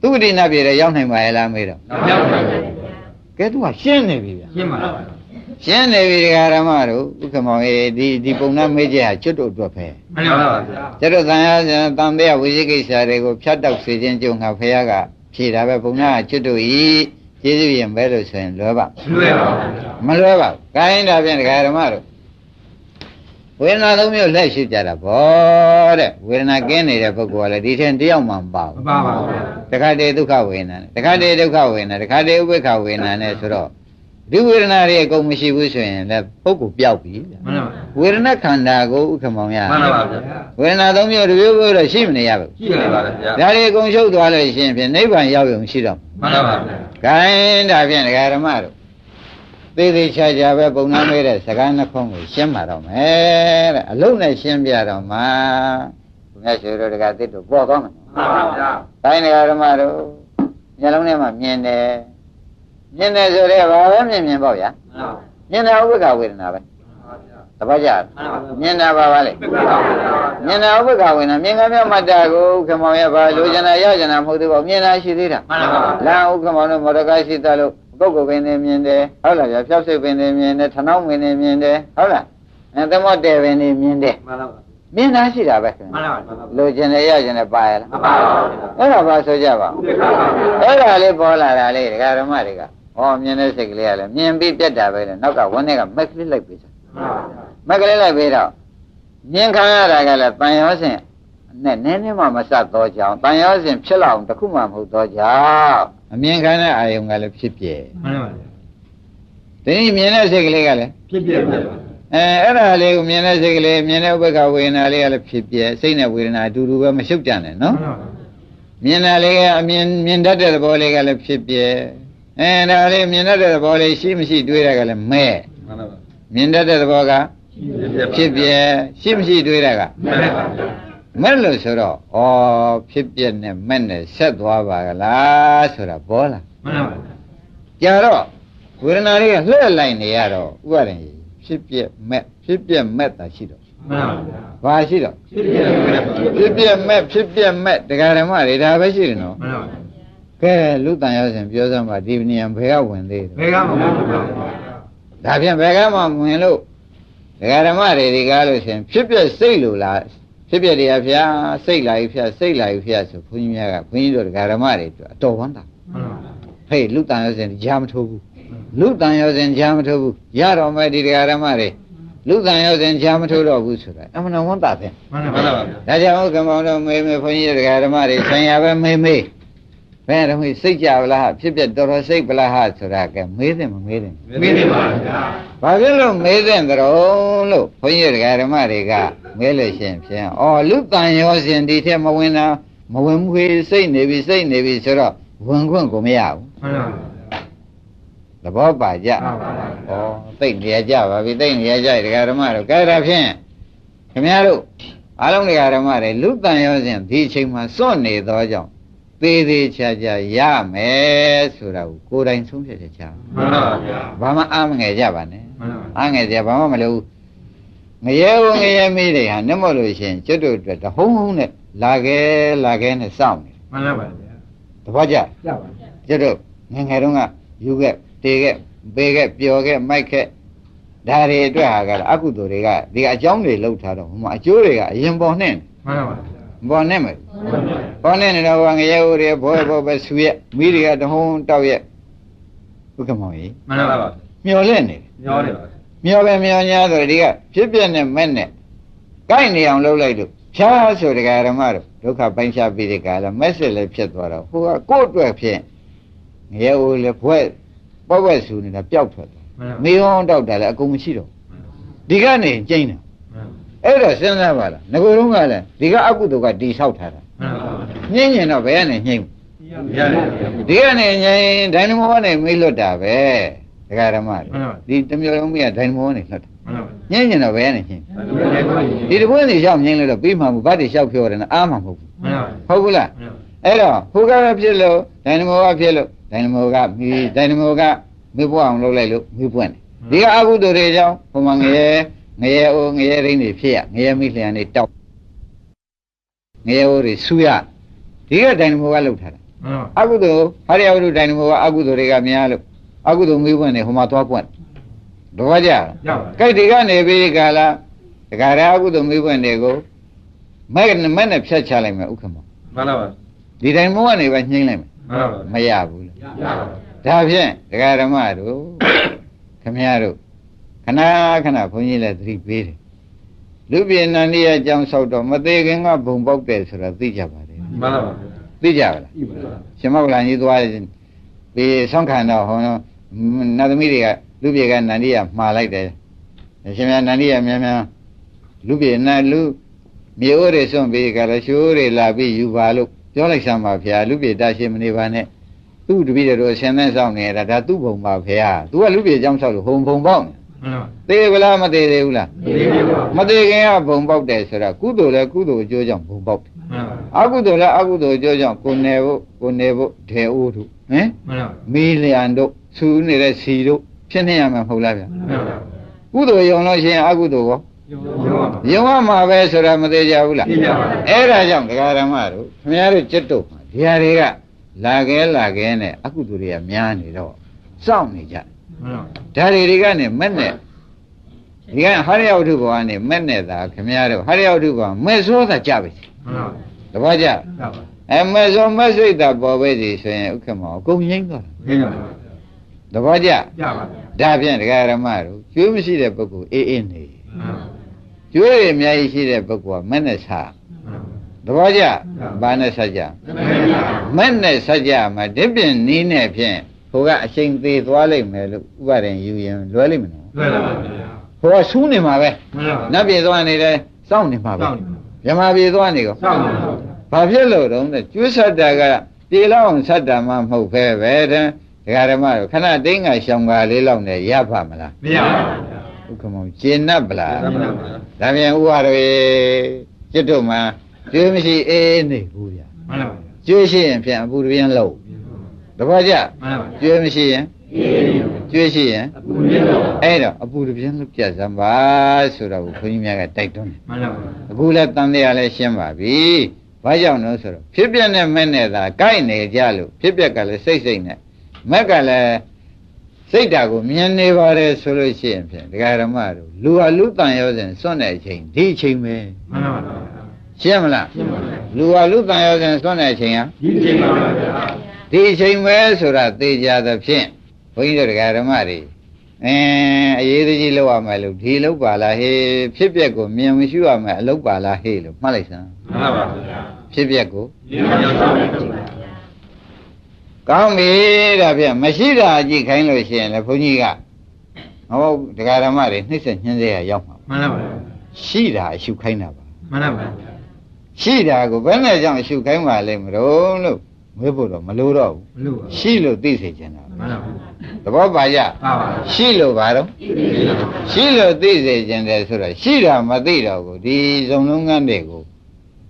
[SPEAKER 1] သူတိနာပြေတဲ့ရောက်နိုင်ပါရဲ့လားမေးတော့ရောက်ပါဘူးက ကဲသူကရှင်းနေပြီဗျာ
[SPEAKER 2] ရှင်းပါလား
[SPEAKER 1] ရှင်းနေပြီဒကာဓမ္မတို့ဥက္ကမောင်ရေဒီပုံနာမေးချက်ဟာကျွတ်တို့အတွက်ပဲ
[SPEAKER 2] မှန်ပါပါဗျာ
[SPEAKER 1] ကျွတ်တို့တန်ရာတန်တဲ့ဝိသိကိစ္စတွေကိုဖြတ်တောက်စေခြင်းကြုံငါဖះကဖြေတာပဲပုံနာကကျွတ်တို့ဤကျေးဇူးရင်ပဲလို့ဆိုရင်လွယ်ပါမလွယ်ပါဘူး။ကိုင်းဒါဖြင့်ဒကာဓမ္မတို့ဝေဒနာသုံးမျိုးလက်ရှိကြတာဗောတဲ့ဝေဒနာကင်းနေတဲ့ပုဂ္ဂိုလ်ကလည်းဒီထင်တယောက်မှမပါဘူး
[SPEAKER 2] မပါပါဘူး
[SPEAKER 1] တခါတည်းဒုက္ခဝေဒနာနဲ့တခါတည်းဒုက္ခဝေဒနာတခါတည်းဥပေက္ခဝေဒနာနဲ့ဆိုတော့ဒီဝေဒနာတွေအကုန်မရှိဘူးဆိုရင်လည်းပုဂ္ဂိုလ်ပျောက်ပြီ
[SPEAKER 2] မှန်ပါပါ
[SPEAKER 1] ဝေဒနာခန္ဓာကိုဥက္ကမောင်ရ
[SPEAKER 2] မှန်ပါပါဗျာ
[SPEAKER 1] ဝေဒနာသုံးမျိုးတစ်မျိုးမျိုးတော့ရှိမနေရဘူး
[SPEAKER 2] ရှိနေပါလားဗျာ
[SPEAKER 1] ဒါတွေအကုန်ရှုပ်သွားလို့ရှိရင်ဖြင့်နိဗ္ဗာန်ရောက်ရုံရှိတော့
[SPEAKER 2] မှန်ပါပါဗျာ
[SPEAKER 1] ခိုင်းဒါဖြင့်ဒကာဓမ္မတို့သေးသေးချာချာပဲပုံနာမေးတဲ့စကားနှခုံးကိုရှင်းပါတော့မယ်တဲ့အလုံးနဲ့ရှင်းပြတော့မှာဘုရားရှင်တို့တကသစ်တို့ပေါ်သွားမှာ
[SPEAKER 2] မှန်ပါဗျာ
[SPEAKER 1] တိုင်းဒကာဓမ္မတို့မျက်လုံးထဲမှာမြင်တယ်ဆိုတော့ဘာပဲမြင်ပေါ့ဗျာမြင်တာဥပ္ပခဝေဒနာပဲတပတ်ကြမြင်တာပါလေမြင်တာဥပ္ပခဝေဒနာမြင်ကမြတ်မတ္တကိုဥက္ကမောင်ရပါလိုချင်တာရချင်တာမဟုတ်သေးပါဘူးမြင်တာရှိသေးတာ
[SPEAKER 2] မှန်ပါပါ
[SPEAKER 1] လာဥက္ကမောင်တို့မော်ဒကာရှိသလို့ပုဂ္ဂိုလ်ပင်နေမြင်တယ်ဟုတ်လားဗျာဖြောက်စိတ်ပင်နေမြင်တယ်ထနှောင်းပင်နေမြင်တယ်ဟုတ်လားသမတ်တယ်ပင်နေမြင်တယ်
[SPEAKER 2] မှန်ပါပါ
[SPEAKER 1] မြင်တာရှိတာပဲခင်ဗျာ
[SPEAKER 2] မှန်ပါပါ
[SPEAKER 1] လိုချင်တယ်ရချင်တယ်ပါရလား
[SPEAKER 2] မပါပါဘူး
[SPEAKER 1] အဲ့ဒါပါဆိုကြပါဦးအဲ့ဒါလေးပေါ်လာတာလေးဒကာဓမ္မတွေကဩမြင်တဲ့စိတ်ကလေးကလည်းမြင်ပြီးပြတ်တာပဲလေနောက်ကဝန်းထဲကမက်ကလေးလိုက်ပြီးစားမက်ကလေးလိုက်ပြီးတော့မြင်ခံရတာကလည်းတန်ရောစဉ်နဲ့နည်းနည်းမှမစတော့ကြောင်းတန်ရောစဉ်ဖြစ်လောက်တခုမှမဟုတ်တော့ကြောင်းအမြင်ခံတဲ့အာယုံကလည်းဖြစ်ပြဲ
[SPEAKER 2] မှန်ပါပါ
[SPEAKER 1] ဒီမြင်တဲ့စိတ်ကလေးကလည်း
[SPEAKER 2] ဖြစ်ပြဲပါ
[SPEAKER 1] အဲ့ဒါလေးကိုမြင်တဲ့စိတ်ကလေးမြင်တဲ့ဥပ္ပခဝေဒနာလေးကလည်းဖြစ်ပြဲစိတ်နဲ့ဝေဒနာအတူတူပဲမရှုပ်ကြနဲ့နော်မြင်တာလေးကအမြင်တတ်တဲ့သဘောလေးကလည်းဖြစ်ပြဲဒါလေးမြင်တတ်တဲ့သဘောလေးရှိမရှိတွေးတာကလည်းမဲ
[SPEAKER 2] မှန်ပါပါ
[SPEAKER 1] မြင်တတ်တဲ့သဘောကဖြစ်ပြဲရှိမရှိတွေးတာက
[SPEAKER 2] မဲပါ
[SPEAKER 1] မဲ့လို့ဆိုတော့ဩဖြစ်ပြက်နဲ့မဲ့နဲ့ဆက်သွားပါကလားဆိုတာပေါ်လာ
[SPEAKER 2] မှန်ပါပါ
[SPEAKER 1] ကြာတော့ဝေဒနာလေးကလှည့်လိုက်နေရတော့ဥပါဒင်ဖြစ်ပြက်မဲ့တာရှိတော့
[SPEAKER 2] မှန်ပါ
[SPEAKER 1] ဘာရှိတော့ဖြစ်ပြက်မဲ့တရားဓမ္မတွေဒါပဲရှိတယ်နော်
[SPEAKER 2] မှန်ပါ
[SPEAKER 1] ကဲလူတန်ရောက်စဉ်ပြောစမ်းပါဒီနေရာဘယ်ကဝင်သေးတယ်
[SPEAKER 2] ဘယ်ကမှမဝင်ပါဘူး
[SPEAKER 1] ဒါဖြင့်ဘယ်ကမှဝင်လို့တရားဓမ္မတွေကားလို့ရှင်ဖြစ်ပြက်စိတ်လို့လားဖြစ်ပြက်တရားဖျားစိတ်လာပြီဖျားစိတ်လာပြီဖျားဆိုဘုန်းကြီးများကဘုန်းကြီးတို့တရားဓမ္မတွေအတော်ဝမ်းသာဟေးလူတန်ရောက်စဉ်ကြားမထိုးဘူးလူတန်ရောက်စဉ်ကြားမထိုးဘူးရတော်မဲ့ဒီတရားဓမ္မတွေလူတန်ရောက်စဉ်ကြားမထိုးတော့ဘူးဆိုတာအမှန်ဝမ်းသာတယ်
[SPEAKER 2] မှန်ပါပါ
[SPEAKER 1] ဒါကြောင့်ဥက္ကမောင်တို့မေးဘုန်းကြီးတရားဓမ္မတွေဆံရပဲမေးဘယ်တော့မှစိတ်ကြဗလားဖြစ်ပြတော်တော်စိတ်ဗလားဟာဆိုတာကမေးတယ်မမေးတယ်
[SPEAKER 2] မေးတယ်ပါဗျာ
[SPEAKER 1] ဘာဖြစ်လို့မေးတဲ့ကြတော့လို့ဘုန်းကြီးဓမ္မတွေကမေးလို့ရှိရင်ဖြင့်လူတန်ရောစဉ်ဒီထက်မဝင်တာမဝင်မှုစိတ်နေပြီဆိုတော့ဝင်ခွင့်ကိုမရဘူး
[SPEAKER 2] မှန်ပါ
[SPEAKER 1] သဘောပါကြသိနေရကြပါပြီသိနေရကြဓမ္မတို့ကဲဒါဖြင့်ခင်ဗျားတို့အားလုံးဓမ္မတွေလူတန်ရောစဉ်ဒီအချိန်မှာစွန့်နေသောကြောင့်သေးသေးချာချာရမယ်ဆိုတာကိုကိုယ်တိုင်ဆုံးဖြတ်ချက်ချ
[SPEAKER 2] မှန်ပါဗျာ
[SPEAKER 1] ဘာမှအားမငယ်ကြပါနဲ့
[SPEAKER 2] မှန်ပါ
[SPEAKER 1] အားငယ်ကြဘာမှမလုပ်ငရဲမေးတွေဟာနှမလို့ရှင်ကျွတ်တို့အတွက်တဟုံးဟုံးနဲ့လာခဲနဲ့စောင့်နေ
[SPEAKER 2] မှန်ပါဗျာ
[SPEAKER 1] တပည့်ကြ
[SPEAKER 2] ပါ
[SPEAKER 1] ကျွတ်တို့ငယ်ငယ်တုန်းကယူခဲ့တေခဲ့ပေခဲ့ပျော်ခဲ့မိုက်ခဲ့ဒါတွေအတွက်ဟာကလည်းအကုသိုလ်တွေကဒီအကြောင်းတွေလောက်ထားတော့ဟိုမှာအကျိုးတွေကအရင်ပေါ်နဲ့
[SPEAKER 2] မှန်ပါ
[SPEAKER 1] ပေါ်နေမယ်ပေါ်နေတော့ငရဲဦးတွေဘောပဲဆူရက်မိတွေကတဟုံးတောက်ရက်ဥက္ကမောင်ကြီး
[SPEAKER 2] မှန်ပါပါ
[SPEAKER 1] မျောလက်နေတယ်မျောညာဆိုဒီကဖြစ်ပြနဲ့မဲ့နဲ့ကိုက်နေအောင်လုပ်လိုက်လို့ဖြားဆိုတရားဓမ္မတို့ဒုက္ခပိုင်းခြားပြီးတဲ့ကာလမက်ဆက်လည်းဖြစ်သွားတော့ဟိုကကိုယ့်အတွက်ဖြင့်ငရဲဦးလည်းဘွဲ့ဆူနေတာပျောက်ထွက်တယ်မေဟောင်းတောက်တာလည်းအကုန်မရှိတော့ဒီကနေကျင်းတယ်အဲ့တော့စဉ်းစားပါလားငကိုယ်တုန်းကလည်းဒီကအကုသိုလ်ကတိဆောက်ထားတာညှင်းညင်တော့ဘယ်ကနေညှင်းဒီကနေညှင်းဒိုင်နမိုကနေမေးလွတ်တာပဲဒကာဓမ္မဒီတမျိုးလုံးမိကဒိုင်နမိုကနေလွတ်တာညှင်းညင်တော့ဘယ်ကနေညှင်းဒီတပွင့်နေရှောက်ညှင်းလို့တော့ပြီးမှမဟုတ်ဗတ်တွေရှောက်ပြောတယ်နော်အားမှမဟုတ်ဘူးဟုတ်ဘူးလားအဲ့တော့ဟိုကဖြစ်လို့ဒိုင်နမိုကဖြစ်လို့ဒိုင်နမိုကမေးပွားအောင်လုပ်လိုက်လို့မေးပွင့်တယ်ဒီကအကုသိုလ်တွေကြောင့်ဟိုမှာငရဲရင်းတွေဖြစ်ရငရဲမိလျံတွေတောက်ငရဲအိုးတွေဆူရဒီကဒိုင်နမိုကလှုပ်ထားတာအကုသိုလ်ဟာရယဝတ္ထုဒိုင်နမိုကအကုသိုလ်တွေကများလို့အ ကုသိုလ်မိဘနဲ့ဟိုမှာသွားပွင့်တော့ကြ
[SPEAKER 2] ရပါ
[SPEAKER 1] ကြိုက်ဒီကနေပြီးကာလာတခါတည်းအကုသိုလ်မိဘတွေကိုမဲ့နဲ့ဖြတ်ချလိုက်မယ်ဥက္ကမ
[SPEAKER 2] မှန်ပါပါ
[SPEAKER 1] ဒီတိုင်းမိုးကနေပဲညှိမ့်လိုက်မယ်
[SPEAKER 2] မှန်ပါပါ
[SPEAKER 1] မရဘူးလေ
[SPEAKER 2] ရပါ
[SPEAKER 1] ဒါဖြင့်ဒကာဓမ္မတို့ခမည်းတော်ခဏခဏဘုန်းကြီးလည်းသတိပေးတယ်လူပြည်နန္ဒီရဲ့အကြောင်းဆောက်တော့မသေးခင်ကဘုံပေါက်တယ်ဆိုတာသိကြပါတယ်
[SPEAKER 2] မှန်ပါပါ
[SPEAKER 1] သိကြပါလား
[SPEAKER 2] ဤပါ
[SPEAKER 1] ရှင်မောကလန်ကြီးသွားပြီးဆောင်းခံတော့ဟောနတ်သမီးတွေကလူပြည်ကနန္ဒီကမှားလိုက်တယ်ရှင်မြတ်နန္ဒီကမြန်မြန်လူပြည်နတ်လူမြေအိုးတွေစွန့်ပြီးကြတော့ရှိုးတွေလာပြီးယူပါလို့ပြောလိုက်စမ်းပါဗျာလူပြည်တရှိမနေပါနဲ့သူ့တပည့်တော်အရှင်သန်းဆောင်နေတာဒါသူ့ဘုံပါဗျာသူကလူပြည်အကြောင်းဆောက်လို့ဘုံပေါက်နေ
[SPEAKER 2] မှန်ပါ
[SPEAKER 1] သေးဗလားမသေးသေးဘူးလား
[SPEAKER 2] ဒီလိုပါ
[SPEAKER 1] မသေးခင်ကဘုံပေါက်တယ်ဆိုတာကုသိုလ်လည်းကုသိုလ်အကျိုးကြောင့်ဘုံပေါက်တယ်
[SPEAKER 2] မှန်ပါ
[SPEAKER 1] အကုသိုလ်လည်းအကုသိုလ်အကျိုးကြောင့်ကိုနေဖို့ဒေအိုးတို့ဟင်
[SPEAKER 2] မှန်ပါ
[SPEAKER 1] မီလျံတို့ဆူနေတဲ့စီတို့ဖြစ်နေရမှာမဟုတ်လားဗျာ
[SPEAKER 2] မှန်ပါ
[SPEAKER 1] ကုသိုလ်ယုံလို့ရှိရင်အကုသိုလ်ကော
[SPEAKER 2] ရောပါ
[SPEAKER 1] ယုံရမှာပဲဆိုတာမသေးကြဘူးလား
[SPEAKER 2] သိကြပါ
[SPEAKER 1] အဲ့ဒါကြောင့်ဒကာဓမ္မတို့ခင်ဗျားတို့จิตတို့မှာဒီဟာတွေကလာခဲနဲ့အကုသိုလ်တွေကများနေတော့စောင့်နေကြ
[SPEAKER 2] မှန်ပါ
[SPEAKER 1] ဒါတွေကနေမဲ့နဲ့ဒီကဟရိယဝတ္ထုဘောကနေမဲ့နဲ့သာခင်ဗျားတို့ဟရိယဝတ္ထုဘောမဲ့စောသာကြပါစေ
[SPEAKER 2] မှန်ပါ
[SPEAKER 1] တပည့်ကြ
[SPEAKER 2] ရပါ
[SPEAKER 1] မဲ့စောမဲ့စိတ်သာပေါ်ပဲစီဆိုရင်ဥက္ကမောအကုန်ငိမ့်သွား
[SPEAKER 2] သိကြပါ
[SPEAKER 1] တပည့်ကြ
[SPEAKER 2] ရပါ
[SPEAKER 1] ဒါဖြင့်ဒကာဓမ္မတို့ကျွေးမရှိတဲ့ပုဂ္ဂိုလ်အေးနေ
[SPEAKER 2] မှန်ပါ
[SPEAKER 1] ကျွေးရအများကြီးရှိတဲ့ပုဂ္ဂိုလ်ကမဲ့နဲ့စား တပည့်ကြဘာနဲ့ဆက်ကြမဲ့နဲ့ဆက်ကြမှာဒီပြင်နီးနဲ့ဖြင့်ဟိုကအချိန်သေးသွားလိမ့်မယ်လို့ဥပါရင်ယူရင်လွယ်လိမ့်မယ်နော်
[SPEAKER 2] လွယ်ပါပါဗျာ
[SPEAKER 1] ဟိုကဆူးနေမှာပဲ
[SPEAKER 2] မှန်ပါ
[SPEAKER 1] နတ်ပြည်သွားနေတယ်စောင့်နေမှာပဲ
[SPEAKER 2] စောင့်နေ
[SPEAKER 1] မြမပြည်သွားနေကော
[SPEAKER 2] စောင့်ပါ
[SPEAKER 1] ဘာဖြစ်လို့တုံးတဲ့ကျွေးဆက်တာကပြေလောက်အောင်ဆက်တာမှမဟုတ်ပဲပဲတဲ့ဒကာဓမ္မတို့ခဏတိန်းကရှောင်ကားလေးလောက်နဲ့ရပါမလား
[SPEAKER 2] မရပါဘူးဗျာ
[SPEAKER 1] ဥက္ကမောကျင့်납ဗလား
[SPEAKER 2] မှန်ပါပါ
[SPEAKER 1] ဒါပြန်ဥပါရေจิตတို့မှာကျွေးမရှိအေးနေဘူးဗျာ
[SPEAKER 2] မှန်ပါပါ
[SPEAKER 1] ကျွေးရှိရင်ဖြင့်အပူတပြင်းလို့တပည့်ကြ
[SPEAKER 2] မှန်ပါပါ
[SPEAKER 1] ကျွေးမရှိရင်ကျွေးရှိရင်
[SPEAKER 2] အပူရင်းတော့
[SPEAKER 1] အဲ့တော့အပူတပြင်းလို့ပြတ်စမ်းပါဆိုတော့ဘုန်းကြီးများကတိုက်တွန်းတယ်
[SPEAKER 2] မှန်ပါပါ
[SPEAKER 1] အခုလည်းတန်တရားလည်းရှင်းပါပြီဘာကြောင့်လဲဆိုတော့ဖြစ်ပြနဲ့မဲ့နဲ့သာကိုက်နေကြလို့ဖြစ်ပြကလည်းစိတ်နဲ့မက်ကလည်းစိတ်ဓာတ်ကိုမြင်နေပါတယ်ဆိုလို့ရှိရင်ဖြင့်ဒကာဓမ္မတို့လူဟာလူတန်ရောစဉ်စွန့်တဲ့အချိန်ဒီအချိန်ပဲ
[SPEAKER 2] မှန်ပါပါ
[SPEAKER 1] ရှင်းမလား
[SPEAKER 2] ရှင်းပါပါ
[SPEAKER 1] လူဟာလူတန်ရောစဉ်စွန့်တဲ့အချိန်ဟာ
[SPEAKER 2] ဒီချိန်ပါပါဗျာ
[SPEAKER 1] ဒီအချိန်ပဲဆိုတာသိကြသဖြင့်ဘုန်းကြီးတို့ဒကာဓမ္မတွေအရေးကြီးလောက်ရမယ်လို့ဒီလောက်ပါလားဟေးဖြစ်ပျက်ကိုမြင်မရှိရမယ်အလောက်ပါလားဟေးလို့မှတ်လိုက်စမ်း
[SPEAKER 2] မှန်ပါပါဗျာ
[SPEAKER 1] ဖြစ်ပျက်ကို
[SPEAKER 2] ဒီမှာရောက်တော့တယ်
[SPEAKER 1] ကောင်းပြီဒါဖြင့်မရှိတာအကြည့်ခိုင်းလို့ရှိရင်လည်းဘုန်းကြီးကဟောဒကာဓမ္မတွေနှိမ့်ဆက်ညှင်းစေရရောက်မှာ
[SPEAKER 2] မှန်ပါပါ
[SPEAKER 1] ရှိတာအရှုခိုင်းတာပါ
[SPEAKER 2] မှန်ပါပါ
[SPEAKER 1] ရှိတာကိုဘယ်နဲ့ကြောင့်အရှုခိုင်းပါလိမ့်မလို့လို့မေးဖို့တော့မလိုတော့ဘူး
[SPEAKER 2] မလို့ပါ
[SPEAKER 1] ရှိလို့သိစေချင်တာ
[SPEAKER 2] မှန်ပါပါ
[SPEAKER 1] သဘောပါကြ
[SPEAKER 2] ပါပါ
[SPEAKER 1] ရှိလို့ပါတော့ရှိလို့သိစေချင်တယ်ဆိုတော့ရှိတာမသိတော့ဘူးဒီဇုံလုံးကန်းတွေကို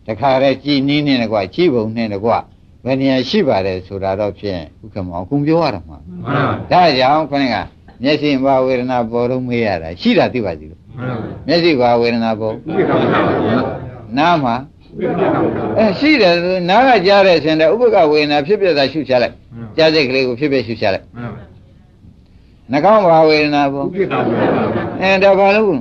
[SPEAKER 1] တခါတည်းကြည်နည်းနေကွာကြည်ပုံနဲ့ကွာဘယ်နေရာရှိပါတယ်ဆိုတာတော့ဖြင့်ဥက္ကမောအကုန်ပြောရတာမှာ
[SPEAKER 2] မှန်ပါပါ
[SPEAKER 1] ဒါကြောင့်ခொနကမျက်စိဘာဝေဒနာပေါ်တော့မေးရတာရှိတာသိပါစီလို့
[SPEAKER 2] မှန်ပါပါ
[SPEAKER 1] မျက်စိဘာဝေဒနာပေါ်
[SPEAKER 2] ဒီကောင်ပါဗျာ
[SPEAKER 1] နားမှာ
[SPEAKER 2] ဒီကောင်ပါဗျာ
[SPEAKER 1] ရှိတယ်နားကကြားတဲ့ဆင်တဲ့ဥပ္ပကဝေဒနာဖြစ်ဖြစ်သာရှုချလိုက်ကြားစိတ်ကလေးကိုဖြစ်ဖြစ်ရှုချလိုက်
[SPEAKER 2] မှန်ပါပါ
[SPEAKER 1] နှာခေါင်းဘာဝေဒနာပေါ်
[SPEAKER 2] ဒီကောင်ပါဗျာ
[SPEAKER 1] ဒါဘာလို့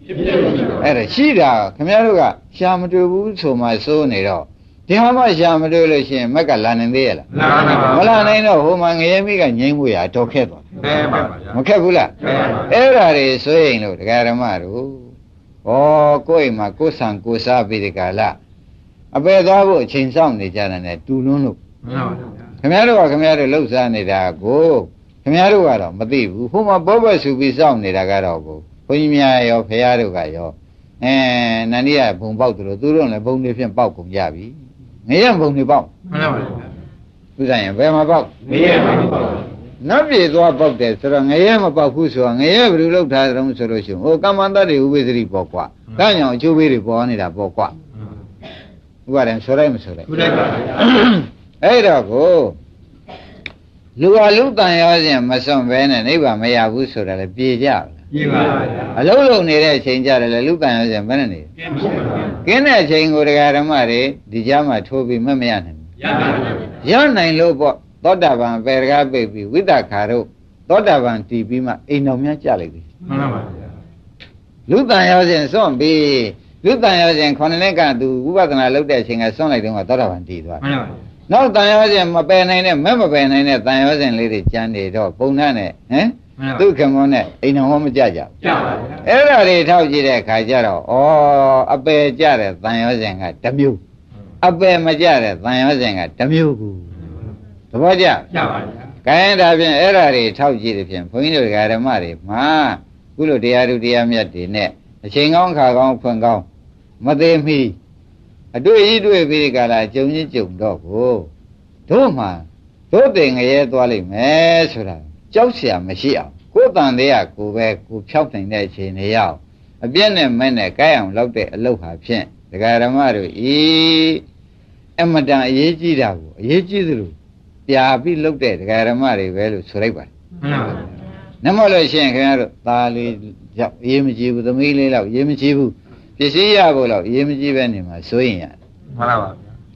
[SPEAKER 2] ဖြစ်ဖြစ်ရှိပါ
[SPEAKER 1] အဲ့ဒါရှိတာခင်ဗျားတို့ကရှာမတွေ့ဘူးဆိုမှစိုးနေတော့ဒီဟာမှရှာမတွေ့လို့ရှိရင်မက်ကလာနိုင်သေးရလား
[SPEAKER 2] လာပါပါ
[SPEAKER 1] မလာနိုင်တော့ဟိုမှာငရဲမိကငိမ့်မှုရတော့ခက်သွား
[SPEAKER 2] ပဲပါပါဗျာ
[SPEAKER 1] မခက်ဘူးလား
[SPEAKER 2] ပဲပါပါ
[SPEAKER 1] အဲ့ဒါတွေဆိုရင်လို့ဒကာဓမ္မတို့ဩကိုယ့်အိမ်မှာကိုယ်ဆံကိုယ်စားပြီးဒီကလာအပေသွားဖို့အချိန်ဆောင်နေကြတယ်နဲ့တူလွန်းလို့
[SPEAKER 2] မှန်ပါပါဗျာ
[SPEAKER 1] ခင်ဗျားတို့ကခင်ဗျားတို့လှုပ်ရှားနေတာကိုခင်ဗျားတို့ကတော့မသိဘူးဟိုမှာဘောဘဆူပြီးစောင့်နေတာကတော့ကိုဘုန်းကြီးများရောဖရာတို့ကရောနန္ဒီကဘုံပေါက်သူတို့လည်းဘုံတွေဖြင့်ပေါက်ကုန်ကြပြီငရဲဘုံတွေပေါက်
[SPEAKER 2] မှန်ပါပါဗျာ
[SPEAKER 1] ဥစ္စာရင်ဘယ်မှာပေါက်
[SPEAKER 2] မရပါဘူးပေါ့
[SPEAKER 1] နတ်ပြည်သွားပေါက်တယ်ဆိုတော့ငရဲမပေါက်ဘူးဆိုတော့ငရဲဘယ်လိုလုပ်ထားကြုံဆိုလို့ရှိရင်ဟိုကမ္မန္တတွေဥပိသတိပေါ့ကွာဒါကြောင့်အကျိုးပေးတွေပေါ်နေတာပေါ့ကွာဥပါဒံဆိုလိုက်မဆိုလိုက်
[SPEAKER 2] ခုလိုက်ပါဗျာ
[SPEAKER 1] အဲ့တော့ကိုလူဟာလူတန်ရောစဉ်မစွန့်ဘဲနဲ့နိဗ္ဗာန်မရဘူးဆိုတာလေပြေကြပါလား
[SPEAKER 2] ကြည့်ပါဗျာ
[SPEAKER 1] အလုံးလုံးနေတဲ့အချိန်ကြတယ်လေလူတန်ရောစဉ်ဘယ်နဲ့နေ
[SPEAKER 2] ကဲမရှိပါဘူး
[SPEAKER 1] ကင်းတဲ့အချိန်ကိုတရားဓမ္မတွေဒီကြားမှာထိုးပြီးမမရနိုင်ဘူး
[SPEAKER 2] ရပါပါဗျာ
[SPEAKER 1] ရနိုင်လို့ပေါ့သောတာပန်ပေရကားပိတ်ပြီးဝိတ္တခါတို့ သောတာပန်တည်ပြီးမှအိမ်တော်များကြလိုက်ပြီ
[SPEAKER 2] မှန်ပါပါဗျာ
[SPEAKER 1] လူတန်ရောစဉ်စွန့်ပြီးလူတန်ရောစဉ်9နှစ်ကသူဝိပဿနာလုပ်တဲ့အချိန်ကစွန့်လိုက်တော့သောတာပန်တည်သွား
[SPEAKER 2] မှန်ပါပါ
[SPEAKER 1] နောက်တန်ရောစဉ်မပယ်နိုင်တဲ့မဲ့မပယ်နိုင်တဲ့တန်ရောစဉ်လေးတွေကျန်နေတော့ပုံနှနဲ့ဟမ်ဒုက္ခမောနဲ့အိမ်တော်ဟောမကြကြဘူး
[SPEAKER 2] ကြပါဗျာ
[SPEAKER 1] အဲ့ဒါတွေထောက်ကြည့်တဲ့အခါကျတော့ဩအပယ်ကြတဲ့တန်ရောစဉ်ကတစ်မျိုးအပယ်မကြတဲ့တန်ရောစဉ်ကတစ်မျိုးကူသဘောကျ
[SPEAKER 2] ကြပါဗျာ
[SPEAKER 1] ခိုင်းဒါဖြင့်အဲ့ဓာတွေထောက်ကြည့်တဲ့ဖြင့်ဘုန်းကြီးတို့ဓမ္မတွေမှာခုလိုတရားဓုတရားမြတ်တွေနဲ့အချိန်ကောင်းခါကောင်းဖွင့်ကောင်းမသေးမီအတွေ့အတွေ့ပြီးဒီကလာကြုံချင်းကြုံတော့ကိုတို့မှတို့တင်ငရဲသွားလိမ့်မယ်ဆိုတာကြောက်เสียမရှိအောင်ကိုယ်တန်သေးရကိုပဲကိုဖြောက်နိုင်တဲ့အချိန်တွေရောက်အပြည့်နဲ့မဲ့နဲ့ကြိုက်အောင်လုပ်တဲ့အလုပ်ဟာဖြင့်ဓမ္မတို့အမတန်အရေးကြီးတာကိုအရေးကြီးသလိုပြာပြီးလုပ်တဲ့ဓမ္မတွေပဲလို့ဆိုလိုက်ပါတယ်
[SPEAKER 2] မှန်ပါပါ
[SPEAKER 1] နမလို့ရှိရင်ခင်ဗျားတို့သားလေးရောက်ရေးမကြည့်ဘူးသမီးလေးလောက်ရေးမကြည့်ဘူးပစ္စည်းရဖို့လောက်ရေးမကြည့်ပဲနေမှာစိုးရင်ရတယ်
[SPEAKER 2] မှန်ပါပါ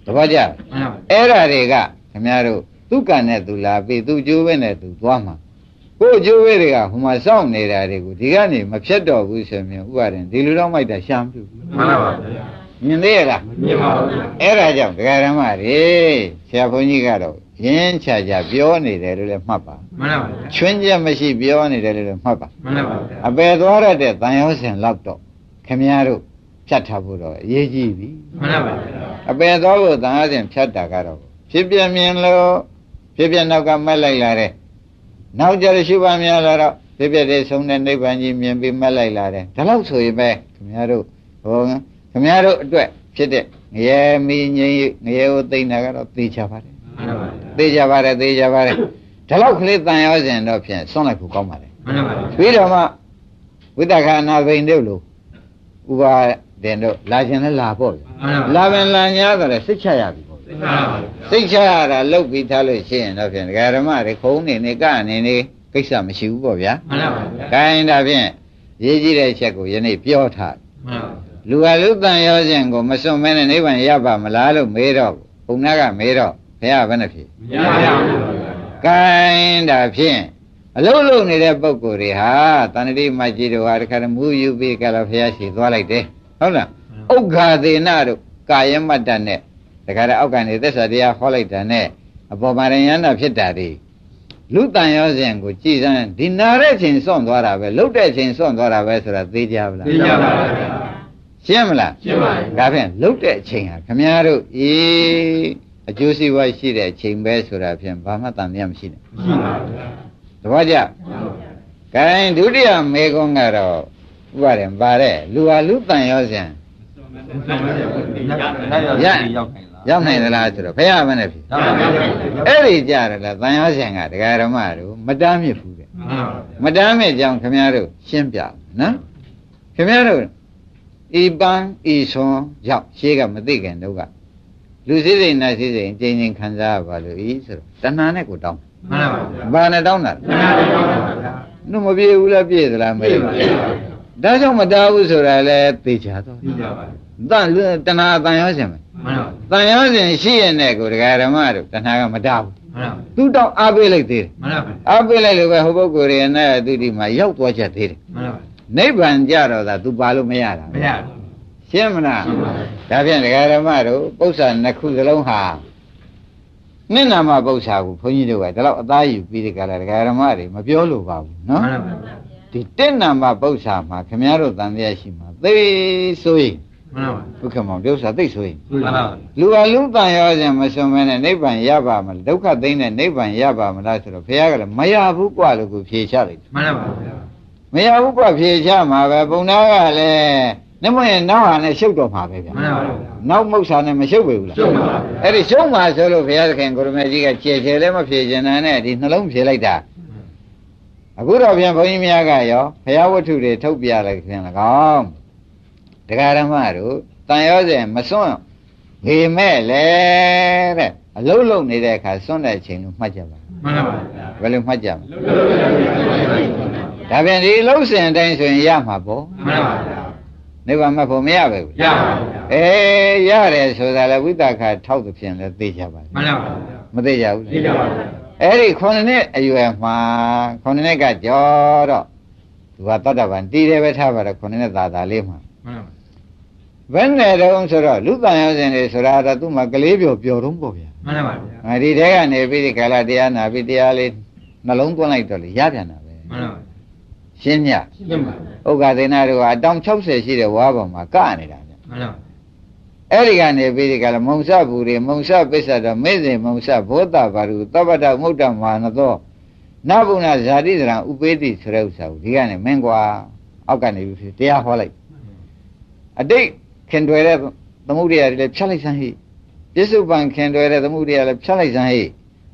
[SPEAKER 1] တပည့်ကြ
[SPEAKER 2] မှန်ပါပါ
[SPEAKER 1] အဲ့ဓာတွေကခင်ဗျားတို့သူကံနဲ့သူလာပြီးသူကျိုးပဲနဲ့သူသွားမှာကိုကျိုးပဲတွေကဟိုမှာစောင့်နေတာတွေကိုဒီကနေမဖြတ်တော့ဘူးဆိုရင်ဥပါရင်ဒီလူတော့မိုက်တာရှာမပြုဘူး
[SPEAKER 2] မှန်ပါပါဗျာ
[SPEAKER 1] မြင်သေးရလား
[SPEAKER 2] မြင်ပါပါဗျာ
[SPEAKER 1] အဲ့ဒါကြောင့်ဓမ္မတွေဆရာဘုန်းကြီးကတော့ရင်းချာချာပြောနေတယ်လို့လည်းမှတ်ပါ
[SPEAKER 2] မှန်ပါပါဗျာ
[SPEAKER 1] ချွင်းချက်မရှိပြောနေတယ်လို့လည်းမှတ်ပါ
[SPEAKER 2] မှန်ပါပါဗျာ
[SPEAKER 1] အပယ်သွားရတဲ့တန်ရောစဉ်လောက်တော့ခင်ဗျားတို့ဖြတ်ထားဖို့တော့အရေးကြီးပြီ
[SPEAKER 2] မှန်ပါပါဗျာ
[SPEAKER 1] အပယ်သွားဖို့တန်ရောစဉ်ဖြတ်တာကတော့ဖြစ်ပြမြင်လို့ဖြစ်ပြနောက်ကမက်လိုက်လာတဲ့နောက်ကြရရှိပါများလာတော့ဖြစ်ပြတဲ့ဆုံးတဲ့နိဗ္ဗာန်ကြီးမြင်ပြီးမက်လိုက်လာတယ်ဒါလို့ဆိုရင်ပဲခင်ဗျားတို့ဟောခင်ဗျားတို့အတွက်ဖြစ်တဲ့ငရဲမီငြိမ်းငရဲကိုသိနေတာကတော့သိချပါတယ်
[SPEAKER 2] မှန်ပါပါဗျာ
[SPEAKER 1] သိကြပါတယ်သိကြပါတယ်ဒါလောက်ကလေးတန်ရောစဉ်တော့ဖြင့်ဆွန့်လိုက်ဖို့ကောင်းပါတယ်
[SPEAKER 2] မှန်ပါပါဗျာ
[SPEAKER 1] ပြီးတော့မှဝိတ္တခာနာဘိန်တို့လို့ဥပါတင်တို့လာခြင်းလည်းလာပေါ့ဗျာလာပင်လာညာဆိုတော့စိတ်ချရပြီပေါ့
[SPEAKER 2] မှန်ပါပါဗျာ
[SPEAKER 1] စိတ်ချရတာလုတ်ပြီးထားလို့ရှိရင်တော့ဖြင့်ဒကာဓမ္မတွေခုံနေနေကနေနေကိစ္စမရှိဘူးပေါ့ဗျာ
[SPEAKER 2] မှန်ပါပါဗျာ
[SPEAKER 1] ခိုင်းဒါဖြင့်ရေးကြည့်တဲ့အချက်ကိုယနေ့ပြောထား
[SPEAKER 2] မှန်ပါပါ
[SPEAKER 1] လူဟာလူတန်ရောစဉ်ကိုမစွန့်မဲနဲ့နိဗ္ဗာန်ရပါမလားလို့မေးတော့ဘုံနာကမေးတော့ဘုရားဘယ်နှဖြစ်
[SPEAKER 2] မရပါဘူးဗျာ
[SPEAKER 1] ကိုင်းဒါဖြင့်အလုံးလုံးနေတဲ့ပုဂ္ဂိုလ်တွေဟာတဏှတိမကြီးတို့ဟာတခါတည်းမူယူပြီးကြတော့ဘုရားရှိသွားလိုက်တယ်ဟုတ်လားဥက္ခာသေနတို့ကာယမတ္တနဲ့တခါတည်းအောက်ကနေသစ္စာတရားဟောလိုက်တာနဲ့အပေါ်မှာရယန္တာဖြစ်တာတွေလူတန်ရောစဉ်ကိုကြည်စမ်းဒီနာတဲ့ချိန်စွန့်သွားတာပဲလှုပ်တဲ့ချိန်စွန့်သွားတာပဲဆိုတာသိကြပါလား
[SPEAKER 2] သိကြပါပါဗျာ
[SPEAKER 1] ရှင်းမလား
[SPEAKER 2] ရှင်းပါပြီ
[SPEAKER 1] ဒါဖြင့်လှုပ်တဲ့အချိန်ဟာခမည်းတော်အကျိုးစီးပွားရှိတဲ့အချိန်ပဲဆိုတာဖြင့်ဘာမှတန်မြတ်မရှိနဲ့
[SPEAKER 2] ရှိပါဗျာ
[SPEAKER 1] တပည့်ကြ။ခိုင်းဒုတိယမေကွန်းကတော့ဥပါရင်ပါတဲ့လူဟာလူတန်ရောစဉ်ရောက်နိုင်သလားဆိုတော့ဘုရားမနဲ့ဖြစ်အဲ့ဒီကြတယ်လားတန်ရောစဉ်ကဒကာဓမ္မတို့မတားမြစ်ဘူးတဲ့မတားမြစ်ကြောင်းခမည်းတော်ရှင်းပြနော်ခမည်းတော်ဤပန်းဤဆွန်ရောက်ရှေးကမသိခင်တော့ကလူစည်းစိမ်နတ်စည်းစိမ်ကျင်းချင်းခံစားရပါလို့ဤဆိုတော့တဏှာနဲ့ကိုတောင်း
[SPEAKER 2] မှန်ပါဗျာ
[SPEAKER 1] ဘာနဲ့တောင်းတာ
[SPEAKER 2] မှန်ပါဗျာ
[SPEAKER 1] နှုတ်မပြေဘူးလားပြေသလားမ
[SPEAKER 2] ပြေ
[SPEAKER 1] သိ
[SPEAKER 2] ပါ
[SPEAKER 1] ဘူး
[SPEAKER 2] ဗျာ
[SPEAKER 1] ဒါကြောင့်မတားဘူးဆိုတာလဲသိချတော့
[SPEAKER 2] သိကြပါ
[SPEAKER 1] တန်တဏှာတန်ရောစဉ်ပဲ
[SPEAKER 2] မှန်ပါ
[SPEAKER 1] တန်ရောစဉ်ရှိရတဲ့ကိုဒကာဓမ္မတို့တဏှာကမတားဘူး
[SPEAKER 2] မှန်ပါ
[SPEAKER 1] သူတောင်းအားပေးလိုက်သေးတယ်
[SPEAKER 2] မှန်ပါ
[SPEAKER 1] အားပေးလိုက်လို့ပဲဟိုပုဂ္ဂိုလ်ရဲ့နဲ့သူဒီမှာရောက်သွားချက်သေးတယ်
[SPEAKER 2] မှန်ပါ
[SPEAKER 1] နိဗ္ဗာန်ကြတော့သာ तू ပါလို့မရတာ
[SPEAKER 2] မရ
[SPEAKER 1] ရှင်းမလားဒါဖြင့်ဒကာဓမ္မတို့ပု္ပ္ပာနှစ်ခုစလုံးဟာနိနာမပု္ပ္ပာကိုဘုန်းကြီးတို့ကဒါတော့အသားယူပြီးဒီကလာဒကာဓမ္မတွေမပြောလို့ပါဘူးနော်
[SPEAKER 2] မှန်ပါ
[SPEAKER 1] ဒီတက်နာမပု္ပ္ပာမှာခမည်းတော်တန်တရားရှိမှာသိဆိုရင်
[SPEAKER 2] မှန်ပါ
[SPEAKER 1] ဒုက္ခမောင်ပြောစားသိဆိုရင်
[SPEAKER 2] မှန်ပါ
[SPEAKER 1] လူဟာလူတန်ရောစဉ်မစွန်မဲနဲ့နိဗ္ဗာန်ရပါမလားဒုက္ခသိမ့်တဲ့နိဗ္ဗာန်ရပါမလားဆိုတော့ဘုရားကလည်းမရဘူးกว่าလို့ကိုဖြေချလိုက်တယ်
[SPEAKER 2] မှန်ပါဗျာ
[SPEAKER 1] မရဘူးกว่าဖြေချမှာပဲပုံနာကလည်းနမရဲ့နောက်ဟာနဲ့ရှုပ်တော့မှာပဲဗျာ
[SPEAKER 2] မှန်ပါ
[SPEAKER 1] နောက်မုတ်စာနဲ့မရှုပ်ပေဘူးလား
[SPEAKER 2] ရှုပ်ပါဗျာ
[SPEAKER 1] အဲ့ဒီရှုံးမှာဆိုလို့ဘုရားသခင်ကိုရမေကြီးကကြဲကြဲလည်းမဖြေချင်တဲ့နဲ့ဒီနှလုံးဖြေလိုက်တာအခုတော့ပြန်ဘုန်းကြီးများကရောဘုရားဝတ္ထုတွေထုတ်ပြလိုက်ခင်၎င်းတရားဓမ္မတို့တန်ရောစဉ်မစွန့်နေမဲ့လေတဲ့အလုံးလုံးနေတဲ့အခါစွန့်တဲ့အချိန်လို့မှတ်ကြပါ
[SPEAKER 2] မှန်ပါဗျာ
[SPEAKER 1] ဘယ်လိုမှတ်ကြမလဲဒါပြန်ဒီအလုံးစင်အတိုင်းဆိုရင်ရမှာပေါ့
[SPEAKER 2] မှန်ပါဗျာ
[SPEAKER 1] န နိဗ္ဗာန်မဖို့မရပဲဘူး
[SPEAKER 2] ရပါဗျာ
[SPEAKER 1] ရတယ်ဆိုတာလေဝိသခါထောက်သဖြင့်လည်းသိကြပါ
[SPEAKER 2] မှန်ပါဗျာ
[SPEAKER 1] မသိကြဘူး
[SPEAKER 2] သိကြပါဗျာ
[SPEAKER 1] အဲ့ဒီ9နှစ်အရွယ်မှာ9နှစ်ကကြောတော့သူကသောတာပန်တည်တယ်ပဲထားပါတော့9နှစ်သာလေးမှာ
[SPEAKER 2] မှန်ပါ
[SPEAKER 1] ဘယ်နဲ့တုံးဆိုတော့လူတန်ရောစဉ်တွေဆိုတာတော့သူ့မှာကလေးပျော်တုံးပေါ့ဗျာ
[SPEAKER 2] မှန်ပါဗျာ
[SPEAKER 1] ဒီတဲကနေပြီးဒီကာလတရားနာပြီးတရားလေးနှလုံးသွင်းလိုက်တော့လေရပြန်တာပဲ
[SPEAKER 2] မှန်ပါ
[SPEAKER 1] ရှင်းည
[SPEAKER 2] ရှင်းပါ
[SPEAKER 1] ဥက္ကဒေနာတို့ကအတောင်60ရှိတဲ့ဝါးပေါ်မှာကနေတာဗျ
[SPEAKER 2] မှန်ပါ
[SPEAKER 1] အဲ့ဒီကနေပြီးဒီကလာမုံစဘူတွေမုံစပစ္စတော့မေဇင်မုံစဘောတာဘာလူသဗ္ဗတမုဒ္ဒမာနသောနဗုဏဇာတိသရံဥပေတိဆိုတဲ့ဥစ္စာကိုဒီကနေမင်းကွာအောက်ကနေပြီးတရားဟောလိုက်အတိတ်ခင်တွယ်တဲ့သမုဒ္ဒရာတွေလည်းဖြတ်လိုက်စမ်းဟိပြစ္ဆုတ်ပံခင်တွယ်တဲ့သမုဒ္ဒရာလည်းဖြတ်လိုက်စမ်းဟိ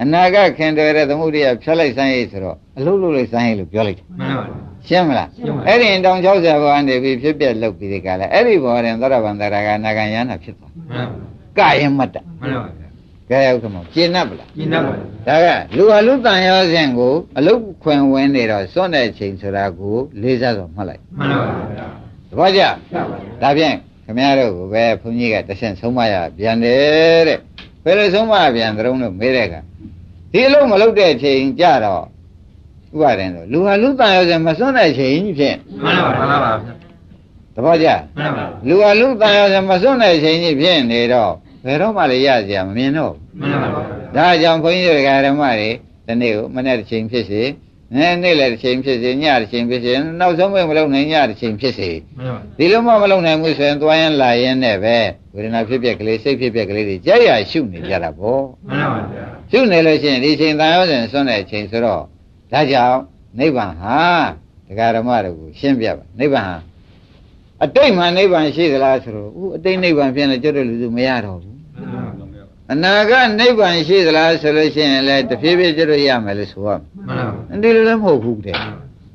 [SPEAKER 1] အနာဂတ်ခင်တွယ်တဲ့သမုဒ္ဒရာဖြတ်လိုက်စမ်းဟိဆိုတော့အလုံးလုံးလိုက်စမ်းဟိလို့ပြောလိုက်တယ်
[SPEAKER 2] မှန်ပါ
[SPEAKER 1] ရှင်းမလားအဲ့ဒီတောင်60ဘောကနေပြီးဖြစ်ပြက်လုပ်ပြီးဒီကလာအဲ့ဒီဘောရင်သောတာပန်တရားကနာဂံယန္တာဖြစ်သွား
[SPEAKER 2] မှန်ပါ
[SPEAKER 1] ကရင်မတ္တ
[SPEAKER 2] မှန်ပါဗျာ
[SPEAKER 1] ကဲဟုတ်ကမောကျင့်납ဗလား
[SPEAKER 2] ကျင့်တတ်ပါ
[SPEAKER 1] ဒါကလူဟာလူတန်ရောစဉ်ကိုအလုတ်ခွင်ဝင်နေတော့စွန့်တဲ့ချိန်ဆိုတာကိုလေးစားစွာမှတ်လိုက်
[SPEAKER 2] မှန်ပါဗျာ
[SPEAKER 1] သဘောကျ
[SPEAKER 2] ရပါဗျာ
[SPEAKER 1] ဒါဖြင့်ခင်ဗျားတို့ကိုပဲဘုန်းကြီးကတဆင့်ဆုံးမရပြန်တယ်တဲ့ဘယ်လိုဆုံးမပြန်သရုံးလို့မေးတဲ့ကဒီအလုပ်မလုပ်တဲ့ချိန်ကြတော့ဥပါရင်တော့လူဟာလူတန်ရောစဉ်မစွန့်တဲ့ချိန်ဖြင့်
[SPEAKER 2] မှန်ပါဗျာ
[SPEAKER 1] သဘောကျ
[SPEAKER 2] မှန်ပါ
[SPEAKER 1] လူဟာလူတန်ရောစဉ်မစွန့်တဲ့ချိန်ကြီးဖြစ်နေတော့ဘယ်တော့မှလည်းရကြမမြင်တော့
[SPEAKER 2] မှန်ပါဗျာ
[SPEAKER 1] ဒါကြောင့်ဘုန်းကြီးတို့ဓမ္မတွေဒီနေ့ကိုမနေ့တစ်ချိန်ဖြစ်စေနေ့လည်းတစ်ချိန်ဖြစ်စေညတစ်ချိန်ဖြစ်စေနောက်ဆုံးမလုပ်နိုင်ညတစ်ချိန်ဖြစ်စေ
[SPEAKER 2] မှန်ပါ
[SPEAKER 1] ဒီလိုမှမလုပ်နိုင်ဘူးဆိုရင်သွားရင်လာရင်နဲ့ပဲဝေဒနာဖြစ်ပြက်ကလေးစိတ်ဖြစ်ပြက်ကလေးတွေကြက်ရရှုနေကြတာပေါ့
[SPEAKER 2] မှန်ပါဗျာ
[SPEAKER 1] ရှုနေလို့ရှိရင်ဒီချိန်တန်ရောစဉ်စွန့်တဲ့အချိန်ဆိုတော့ဒါကြောင့်နိဗ္ဗာန်ဟာတရားဓမ္မတို့ကိုရှင်းပြပါနိဗ္ဗာန်ဟာအတိတ်မှာနိဗ္ဗာန်ရှိသလားဆိုတော့အတိတ်နိဗ္ဗာန်ဖြစ်နေကြတဲ့လူစုမရတော့ဘူးအနာဂတ်နိဗ္ဗာန်ရှိသလားဆိုလို့ရှိရင်လည်းတဖြည်းဖြည်းကျတော့ရမယ်လို့ဆိုရမယ်
[SPEAKER 2] မှန်ပါ
[SPEAKER 1] ဒီလိုလည်းမဟုတ်ဘူးတဲ့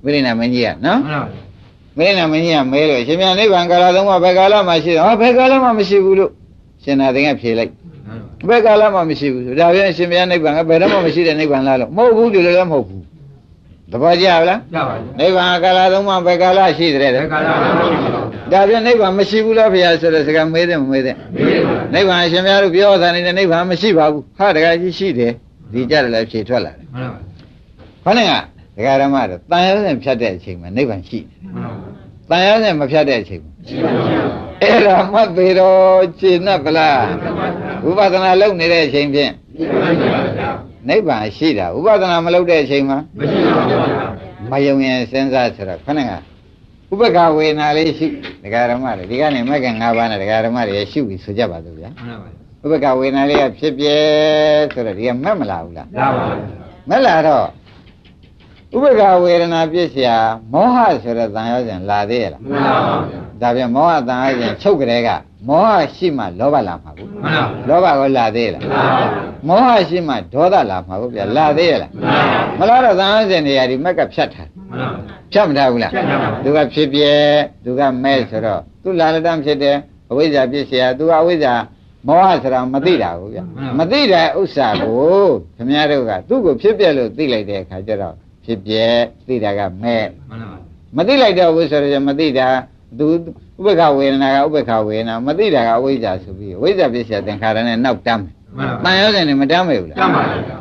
[SPEAKER 1] ဝိရိယမင်းကြီးကနော်
[SPEAKER 2] မှန်ပါ
[SPEAKER 1] ဝိရိယမင်းကြီးကမဲလို့ရှင်မြန်နိဗ္ဗာန်ကာလသုံးပါးဘယ်ကာလမှာရှိတယ်ဟောဘယ်ကာလမှာမရှိဘူးလို့ရှင်သာသင်ကဖြေလိုက်ဘယ်ကာလမှာမရှိဘူးဆိုဒါပြန်ရှင်မြန်နိဗ္ဗာန်ကဘယ်တော့မှမရှိတဲ့နိဗ္ဗာန်လားလို့မဟုတ်ဘူးဒီလိုလည်းမဟုတ်ဘူးသဘောကျလား
[SPEAKER 2] ရပါ
[SPEAKER 1] နိဗ္ဗာန်ကာလသုံးပါးဘယ်ကာလရှိတယ်
[SPEAKER 2] ဘယ်ကာလမှမရှိပါဘူး
[SPEAKER 1] ဒါပြန်နိဗ္ဗာန်မရှိဘူးလားဖေဟာဆိုတဲ့စကားမေးတယ်မမေးတဲ့
[SPEAKER 2] မေးပါ
[SPEAKER 1] နိဗ္ဗာန်ရှင်များတို့ပြောတာနေတဲ့နိဗ္ဗာန်မရှိပါဘူးဟာတကယ်ကြီးရှိတယ်ဒီကြတယ်လည်းဖြေထွက်လာတယ်
[SPEAKER 2] မှန်ပါ
[SPEAKER 1] ခေါင်းကဒကာရမတို့တန်ရုံးစဉ်ဖြတ်တဲ့အချိန်မှာနိဗ္ဗာန်ရှိတယ်
[SPEAKER 2] မှန်ပါ
[SPEAKER 1] တန်ရုံးစဉ်မဖြတ်တဲ့အချိန်မှာ
[SPEAKER 2] ရှိပါဘူး
[SPEAKER 1] အဲ့ဒါမှတ်သေးတော့ရှင်း납ဗလားဝိပဿနာလုပ်နေတဲ့အချိန်ဖြင့်
[SPEAKER 2] နိဗ္ဗာန်ရှိပါဗျာ
[SPEAKER 1] နိဗ္ဗာန်ရှိတာဝိပဿနာမလုပ်တဲ့အချိန်မှာ
[SPEAKER 2] မရှိပါဘူးဗျာ
[SPEAKER 1] မယုံရင်စဉ်းစားဆိုတော့ခေါင်းကဥပက္ခဝေဒနာလေးရှိဒကာရမတွေဒီကနေမက္က၅ပါးနဲ့ဒကာရမတွေရှုပြီးဆိုကြပါစို့ဗျာ
[SPEAKER 2] မှန်ပါ
[SPEAKER 1] ဥပက္ခဝေဒနာလေးကဖြစ်ပြဲဆိုတော့ဒီကမက်မလာဘူးလား
[SPEAKER 2] ရပါဘူး
[SPEAKER 1] မက်လာတော့ဥပက္ခဝေဒနာပြည့်စရာမောဟဆိုတဲ့တန်ရောစဉ်လာသေးရလား
[SPEAKER 2] မှန်ပါဗျာ
[SPEAKER 1] ဒါပြန်မောဟတန်ရောစဉ်ချုပ်ကြတဲ့ကမောဟရှိမှလောဘလာမှာဘူး
[SPEAKER 2] မှန်ပါ
[SPEAKER 1] လောဘကိုလာသေးလား
[SPEAKER 2] မှန်ပါ
[SPEAKER 1] မောဟရှိမှဒေါသလာမှာဘူးဗျာလာသေးရလား
[SPEAKER 2] မှန်ပါ
[SPEAKER 1] မလားတော့တန်ရောစဉ်နေရာဒီမက်ကဖြတ်ထား
[SPEAKER 2] မှန်ပါ
[SPEAKER 1] ဖြတ်မထားဘူးလား
[SPEAKER 2] ဖြတ်ထားပါဘူး
[SPEAKER 1] သူကဖြစ်ပြဲသူကမဲဆိုတော့သူလာလက်တမ်းဖြစ်တယ်အဝိဇ္ဇာပြည့်စရာသူကအဝိဇ္ဇာမောဟဆိုတာမသိတာဘူးဗျာမသိတဲ့ဥစ္စာကိုခင်ဗျားတို့ကသူ့ကိုဖြစ်ပြဲလို့သိလိုက်တဲ့အခါကျတော့ဖြစ်ပြဲသိတာကမဲ
[SPEAKER 2] မှန်ပါ
[SPEAKER 1] မသိလိုက်တော့ဘူးဆိုတော့မသိတာသူဥပ္ပခဝေဒနာကဥပ္ပခဝေဒနာမသိတာကအဝိဇ္ဇာဆိုပြီးအဝိဇ္ဇာပြည့်စရာသင်္ခါရနဲ့နောက်တမ်းမယ်
[SPEAKER 2] မှန်
[SPEAKER 1] တ
[SPEAKER 2] ပါ
[SPEAKER 1] န်ရောစဉ်နေမတမ်းမေဘူးလား
[SPEAKER 2] တမ်းပါဗျာ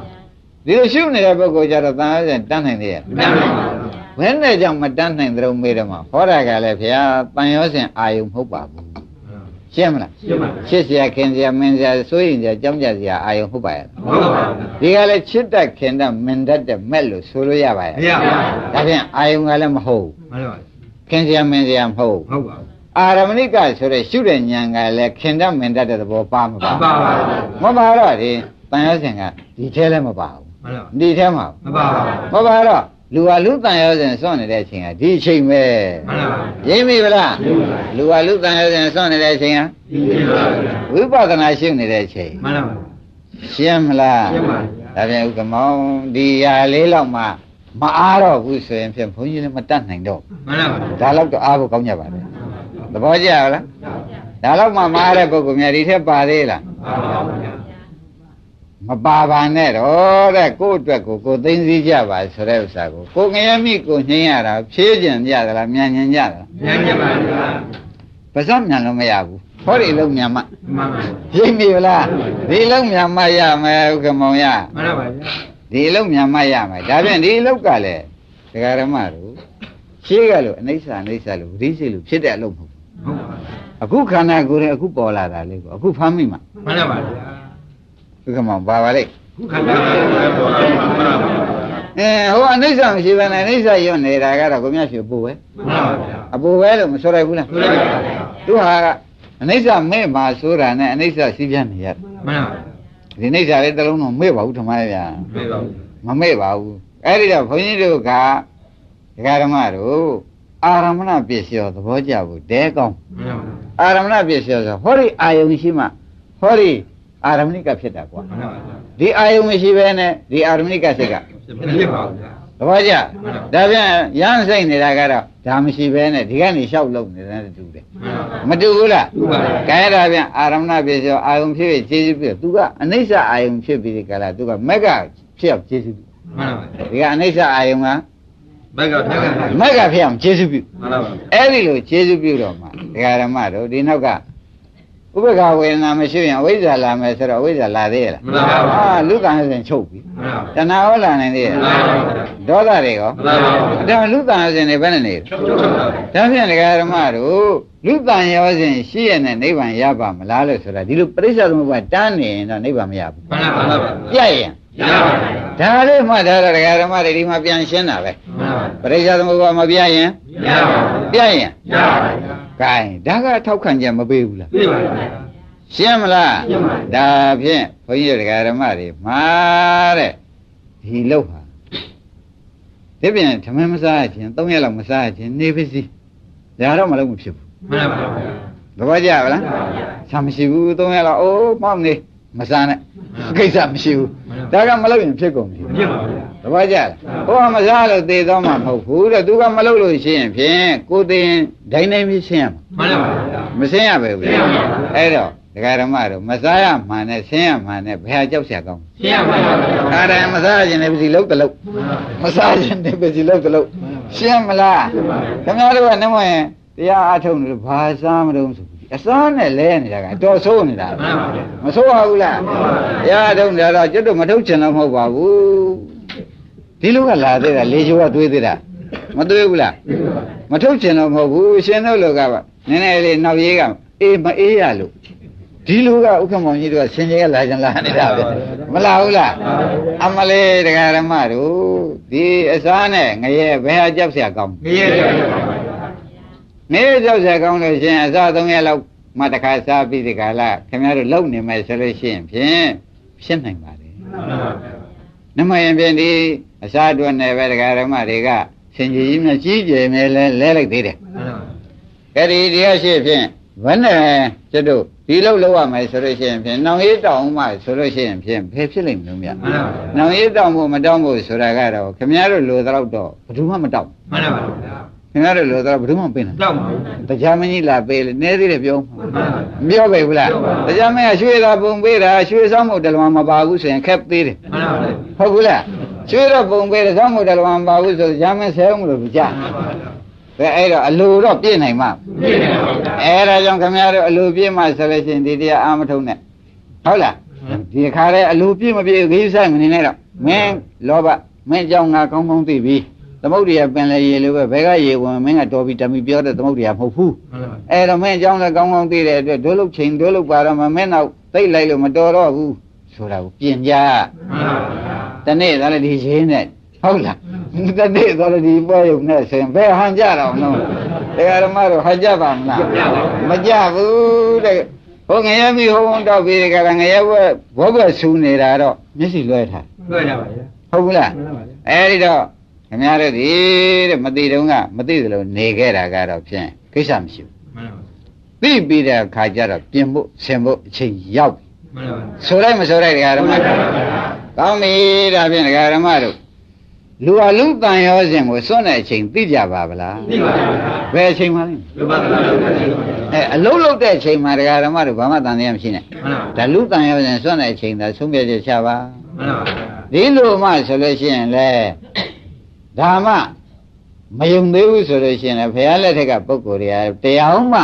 [SPEAKER 1] ဒီလိုရှုနေတဲ့ပုဂ္ဂိုလ်ကျတော့တန်ရောစဉ်တမ်းနိုင်သေးရဲ့
[SPEAKER 2] တမ်းပါဗျာ
[SPEAKER 1] ဘယ်နဲ့ကြောင့်မတန်းနိုင်သလုံးမေးတယ်မှာဟောတာကလည်းဘုရားတန်ရောစဉ်အာယုံမဟုတ်ပါဘူးရှင်းမလား
[SPEAKER 2] ရှင်းပါဗျာ
[SPEAKER 1] ချစ်စရာခင်စရာမင်းစရာစိုးရင်စရာကြောင်းကြစရာအာယုံဟုတ်ပါရဲ့
[SPEAKER 2] ဟုတ်ပါဗျာ
[SPEAKER 1] ဒီကလည်းချစ်တတ်ခင်တတ်မင်းတတ်တဲ့မဲ့လို့ဆိုလို့ရပါရဲ့
[SPEAKER 2] မရပါဘူး
[SPEAKER 1] ဒါဖြင့်အာယုံကလည်းမဟုတ်
[SPEAKER 2] မှန်ပါ
[SPEAKER 1] ခင်စရာမင်းစရာမဟုတ်
[SPEAKER 2] ဟုတ်ပါဘူး
[SPEAKER 1] အာရမဏိကဆိုတဲ့ရှုတဲ့ဉာဏ်ကလည်းခင်တတ်မင်းတတ်တဲ့သဘောပါမပါ
[SPEAKER 2] ပါပါ
[SPEAKER 1] မပါတော့ဒီတန်ရောစဉ်ကဒီထဲလည်းမပါဘူး
[SPEAKER 2] မှန်ပါ
[SPEAKER 1] ဒီထဲမှာ
[SPEAKER 2] မပါပါ
[SPEAKER 1] မပါတော့လူဟာလူတန်ရောစဉ်စွန့်နေတဲ့အချိန်ကဒီအချိန်ပဲ
[SPEAKER 2] မှန်ပါ
[SPEAKER 1] ရင်းပြီဗလား
[SPEAKER 2] ရှင်းပါ
[SPEAKER 1] လူဟာလူတန်ရောစဉ်စွန့်နေတဲ့အချိန်က
[SPEAKER 2] ရှင်းပါဗျာ
[SPEAKER 1] ဝိပဿနာရှုနေတဲ့အချိန်
[SPEAKER 2] မှန်ပါ
[SPEAKER 1] ရှင်းမလား
[SPEAKER 2] ရှင်းပါ
[SPEAKER 1] ဒါပြန်ဥက္ကမောင်ဒီဟာလေးလောက်မှမအားတော့ဘူးဆိုရင်ဖြင့်ဘုန်းကြီးလည်းမတတ်နိုင်တော့
[SPEAKER 2] မှန်ပါ
[SPEAKER 1] ဒါလောက်တော့အားဖို့ကောင်းကြပါလေသဘောကျလားဒါလောက်မှမအားတဲ့ပုဂ္ဂိုလ်များဒီထက်ပါသေးလား
[SPEAKER 2] ပါပါဗျာ
[SPEAKER 1] မပါပါနဲ့တော့တဲ့ကိုယ့်အတွက်ကိုသိသိကြပါဆိုတဲ့ဥစ္စာကိုငရဲမိကိုညှင်းရတာဖြေးကျင်ကြသလားမြန်ညင်ကြသလား
[SPEAKER 2] ဉာဏ်ကြပါဗျာ
[SPEAKER 1] ဘ ပါစမြန်လို့မရဘူးဟောဒီလုံးမြန်မှ
[SPEAKER 2] မှန်ပါ
[SPEAKER 1] ရိပ်မိလားဒီလုံးမြန်မှရမယ်ဥက္ကမောင်ရ
[SPEAKER 2] မှန်ပါဗျာ
[SPEAKER 1] ဒီလုံးမြန်မှရမယ်ဒါဖြင့်ဒီလောက်ကလည်းဒကာရမတို့ရှေးကလို့အနိစ္စလို့ဝိသိစိတ်လို့ဖြစ်တဲ့အလုပ်မဟုတ်
[SPEAKER 2] ဟုတ်ပါ
[SPEAKER 1] အခုခန္ဓာကိုယ်နဲ့အခုပေါ်လာတာလေးကိုအခုဖမ်းမိမှာ
[SPEAKER 2] မှန်ပါဗျာ
[SPEAKER 1] ဥက္ကမောင်ပါပါလေ
[SPEAKER 2] ခုခန္ဓာကိုယ်ပဲပေါ်လာမှန်ပါဗျာ
[SPEAKER 1] ဟိုအနိစ္စမရှိဘဲနဲ့အနိစ္စရွတ်နေတာကတော့ကိုမြတ်ရှိပို့ပဲ
[SPEAKER 2] မှန်ပါဗျာ
[SPEAKER 1] အပိုပဲလို့မဆိုရဘူးလား
[SPEAKER 2] ဆိုလိုက်ပါဗျာ
[SPEAKER 1] သူဟာကအနိစ္စမဲ့မှာဆိုတာနဲ့အနိစ္စစီးပြနေရတယ်
[SPEAKER 2] မှန်ပါ
[SPEAKER 1] ဒီအနိစ္စလေးတစ်လုံးတော့မဲ့ပါဘူးထမရဲ့ဗျာ
[SPEAKER 2] ပြေပါဦး
[SPEAKER 1] မမဲ့ပါဘူးအဲ့ဒီတော့ဘုန်းကြီးတို့ကဒကာဓမ္မတို့အာရမဏပစ္စယောသဘောကျဖို့တဲကောင်း
[SPEAKER 2] မှန်ပါ
[SPEAKER 1] အာရမဏပစ္စယောဆိုဟောဒီအာယုံရှိမှဟောဒီအာရမဏိကဖြစ်တာကွာ
[SPEAKER 2] မှန်ပါဗျာ
[SPEAKER 1] ဒီအာယုံမရှိဘဲနဲ့ဒီအာရမဏိကစိတ်က
[SPEAKER 2] ပြေပါဦးဗျာ
[SPEAKER 1] သဘောကျဒါပြန်ရမ်းစိတ်နေတာကတော့ဒါမရှိဘဲနဲ့ဒီကနေလျှောက်လုံးနေတဲ့တူတယ်
[SPEAKER 2] မှန်ပါ
[SPEAKER 1] မတူဘူးလား
[SPEAKER 2] တူပါဗျာ
[SPEAKER 1] ကဲဒါပြန်အာရမဏပစ္စယောအာယုံဖြစ်ဖြစ်ခြေစွပ်ပြသူကအနိစ္စအာယုံဖြစ်ပြီးဒီကလာသူကမက်ကဖြစ်အောင်ခြေစွပ်ပြ
[SPEAKER 2] မှန်ပါ
[SPEAKER 1] ဒီကအနိစ္စအာယုံက
[SPEAKER 2] ဘက်ကဘက်က
[SPEAKER 1] မက်ကဖြစ်အောင်ခြေစွပ်ပြ
[SPEAKER 2] မှန်ပါဗျာ
[SPEAKER 1] အဲ့ဒီလိုခြေစွပ်ပြတော့မှဒကာဓမ္မတို့ဒီနောက်ကဥပ္ပခဝေဒနာမရှိရင်အဝိဇ္ဇာလာမယ်ဆိုတော့အဝိဇ္ဇာလာသေးရဲ့လား
[SPEAKER 2] မှန်ပါဗျာ
[SPEAKER 1] အာလူကံစဉ်ချုပ်ပြီ
[SPEAKER 2] မှန်ပါ
[SPEAKER 1] တဏှာဟောလာနိုင်သေးရဲ့
[SPEAKER 2] မှန်ပါဗျာ
[SPEAKER 1] ဒေါသတွေရော
[SPEAKER 2] မှန်ပါဗျာ
[SPEAKER 1] ဒါလူကံစဉ်တွေဘယ်နဲ့နေလဲ
[SPEAKER 2] ချုပ်ချုပ်ပါဗျာ
[SPEAKER 1] ဒါဖြင့်ဒကာဓမ္မတို့လူတန်ရောစဉ်ရှိရတဲ့နိဗ္ဗာန်ရပါမလားလို့ဆိုတာဒီလိုပရိစ္ဆေသမုပ္ပါတန်းနေရင်တော့နိဗ္ဗာန်မရဘူး
[SPEAKER 2] မှန်ပါဗျာ
[SPEAKER 1] ပြတ်ရင်
[SPEAKER 2] ရပါဗျာ
[SPEAKER 1] ဒါလေးမှဒါတော့ဒကာဓမ္မတွေဒီမှာပြန်ရှင်းတာပဲ
[SPEAKER 2] မှန်ပါ
[SPEAKER 1] ပရိစ္ဆေသမုပ္ပါမပြတ်ရင်
[SPEAKER 2] ရပါ
[SPEAKER 1] ပြတ်ရင်
[SPEAKER 2] ရပါဗျာ
[SPEAKER 1] ကဲဒါကထောက်ခံချက်မပေးဘူးလား
[SPEAKER 2] ပြေပါဗျာ
[SPEAKER 1] ရှင်းမလား
[SPEAKER 2] ရှင်းပါပြီ
[SPEAKER 1] ဒါဖြင့်ဘုန်းကြီးတို့ဒကာဓမ္မတွေမှာတဲ့ဒီလောက်ဟာဒီပြင်ဓမ္မမစားခြင်း3ရက်လောက်မစားခြင်းနေပါစီဒါတော့မလုပ်မဖြစ်ဘူး
[SPEAKER 2] မှန်ပါဗျာ
[SPEAKER 1] သဘောကျပါလားဆာမရှိဘူး3ရက်လောက်အိုးမောက်နေမစားနဲ့ကိစ္စမရှိဘူးဒါကမလုပ်ရင်ဖြစ်ကုန်ပြီ
[SPEAKER 2] ပြေပါဗျာ
[SPEAKER 1] သဘောကျလားဟိုကမစားလို့သေတော့မှမဟုတ်ဘူးတဲ့သူကမလုပ်လို့ရှိရင်ဖြင့်ကိုယ်သိရင်ဒိုင်းတိုင်းပြီးဆင်းရမှာ
[SPEAKER 2] မှန်ပါဗျာ
[SPEAKER 1] မဆင်းရပဲဘူးလေအဲ့တော့ဒကာဓမ္မတို့မစားရမှန်နဲ့ဆင်းရမှန်နဲ့ဘယ်ဟာကြောက်เสียကောင်း
[SPEAKER 2] ရှင်းရပါဗျာ
[SPEAKER 1] အားတယ်မစားခြင်းလည်းပစီလုံးတလုံးမစားခြင်းလည်းပစီလုံးတလုံးရှင်းမလားခင်ဗျားတို့ကနေမရင်တရားအထုတ်နေလို့ဘာစားမလို့ဆိုပြီးအစားနဲ့လဲနေတာကတော်ဆိုးနေတာ
[SPEAKER 2] မှန်ပါဗျာ
[SPEAKER 1] မဆိုးပါဘူးလားတရားအထုတ်နေတာတော့ကျွတ်တို့မထုတ်ချင်တော့မဟုတ်ပါဘူးဒီလိုကလာသေးတာလေချိုးကသွေးသေးတာမသွေးဘူးလားမထုတ်ချင်တော့မဟုတ်ဘူးရှင်တို့လောကပါနည်းနည်းလေးနောက်ရေးကအေးမအေးရလို့ဒီလူကဥက္ကမောင်ကြီးတို့ကရှင်ကြီးကလာကြလာနေတာပဲမလာဘူးလားအမလေးတရားဓမ္မတို့ဒီအစားနဲ့ငရဲဘယ်ဟာကြောက်เสียကောင်း
[SPEAKER 2] ငရဲရပါဗျာ
[SPEAKER 1] ငရဲကြောက်เสียကောင်းလို့ရှင်အစား3ရက်လောက်မှတစ်ခါစားပြီးဒီကလာခင်ဗျားတို့လုံနေမယ်ဆိုလို့ရှိရင်ဖြင့်ဖြစ်နိုင်ပါတယ်
[SPEAKER 2] မှန်ပါဗျာ
[SPEAKER 1] နမယံဖြင့်ဒီအစားအတွက်နဲ့ပဲတရားဓမ္မတွေကရှင်ကြီးကြီးများကြီးကျယ်မယ်လဲလိုက်သေးတယ်
[SPEAKER 2] မှန်ပါ
[SPEAKER 1] အဲ့ဒီတရားရှိဖြင့်ဘယ်နဲ့ကျွတ်တို့ဒီလောက်လောက်ရမယ်ဆိုလို့ရှိရင်ဖြင့်နောင်ရေးတောင်းမှဆိုလို့ရှိရင်ဖြင့်ဘယ်ဖြစ်လိမ့်မလို့မြတ်
[SPEAKER 2] မှန်ပါဗျာ
[SPEAKER 1] နောင်ရေးတောင်းဖို့မတောင်းဖို့ဆိုတာကတော့ခင်ဗျားတို့လိုတော့တော့ဘယ်သူမှမတောင်း
[SPEAKER 2] မှန်ပါဗျာ
[SPEAKER 1] ခင်ဗျားတို့လိုတော့ဘယ်သူမှမပင်ဘူး
[SPEAKER 2] တောက်ပါဦး
[SPEAKER 1] တရားမကြီးလာပေးလေနေသေးတယ်ပြော
[SPEAKER 2] မှန်ပါဗျာ
[SPEAKER 1] မပြောပဲဘူးလားတရားမင်းကရွှေသာပုံပေးတာရွှေဆောင်မှုတလွန်မပါဘူးဆိုရင်ခက်သေးတယ်
[SPEAKER 2] မှန်ပါဗျာ
[SPEAKER 1] ဟုတ်ဘူးလားရွှေတော့ပုံပေးတယ်ဆောင်မှုတလွန်မပါဘူးဆိုတရားမင်းဆဲအောင်လို့ကြား
[SPEAKER 2] မှန်ပါဗျာ
[SPEAKER 1] ဒါအဲ့တော့အလိုတော့ပြည့်နိုင်မှာ
[SPEAKER 2] ပြေပါဗျာ
[SPEAKER 1] အဲ့ဒါကြောင့်ခင်ဗျားတို့အလိုပြည့်မှဆိုလို့ရှိရင်ဒီတရားအာမထုံနဲ့ဟုတ်လားဒီခါရဲအလိုပြည့်မပြည့်ခင်းဆိုင်မနေနဲ့တော့မင်းလောဘမင်းကြောင့်ငါကောင်းကောင်းသိပြီသမုဒ္ဒရာပင်လေရေလိုပဲဘယ်ကရေဝင်မင်းကတော်ပြီတမီပြောတဲ့သမုဒ္ဒရာမဟုတ်ဘူး
[SPEAKER 2] မှန်ပါဗျာ
[SPEAKER 1] အဲ့တော့မင်းကြောင့်လည်းကောင်းကောင်းသိတဲ့အတွက်ဒုလုတ်ချိန်ဒုလုတ်ပါတော့မှမင်းတော့သိလိုက်လို့မတော်တော့ဘူးဆိုတာကိုပြင်ကြ
[SPEAKER 2] မှန်ပါဗျာ
[SPEAKER 1] တနေ့သားလည်းဒီရှင်းနဲ့ဟုတ်လားတနေ့သားလည်းဒီပွဲရုံနဲ့ဆိုရင်ဘယ်ဟန်ကြတော့မလို့တရားဓမ္မတို့ဟန်ကြပါမလားမကြဘူးတဲ့ဟိုငရဲမိဟိုးတော့ပြီးကြတာငရဲဘောဘဆူနေတာတော့မျက်စိလွှဲထား
[SPEAKER 2] လွှဲကြပါဗျာ
[SPEAKER 1] ဟုတ်ဘူးလား
[SPEAKER 2] မှန်ပါဗျာ
[SPEAKER 1] အဲ့ဒီတော့ခင်ဗျားတို့ဒီတဲ့မသိတုန်းကမသိသလိုနေခဲ့တာကတော့ဖြင့်ကိစ္စမရှိဘူး
[SPEAKER 2] မှန်ပါ
[SPEAKER 1] သိပြီးတဲ့အခါကျတော့ပြင်ဖို့ဆင်ဖို့အချိန်ရောက်ပြီ
[SPEAKER 2] မှန်ပါ
[SPEAKER 1] ဆိုလိုက်မဆိုလိုက်တရားဓမ္မတို့ကောင်းပြီဒါဖြင့်တရားဓမ္မတို့လူအလူတန်ရောစဉ်ကိုစွန့်တဲ့အချိန်သိကြပါဗလား
[SPEAKER 2] သိပါဗျာ
[SPEAKER 1] ဘယ်အချိန်မှလဲ
[SPEAKER 2] လူပါဒနာလုပ်တယ်သိပါဗျာ
[SPEAKER 1] အလုံးလုံးတဲ့အချိန်မှာတရားဓမ္မတို့ဘာမှတန်တရားမရှိနဲ့
[SPEAKER 2] မှန်ပါ
[SPEAKER 1] ဒါလူတန်ရောစဉ်စွန့်တဲ့အချိန်သာဆုံးဖြတ်ချက်ချပါ
[SPEAKER 2] မှန်ပါဗျာ
[SPEAKER 1] ဒီလိုမှဆိုလို့ရှိရင်လေဒါမှမယုံသေးဘူးဆိုလို့ရှိရင်လည်းဘုရားလက်ထက်ကပုဂ္ဂိုလ်တွေကတရားမှ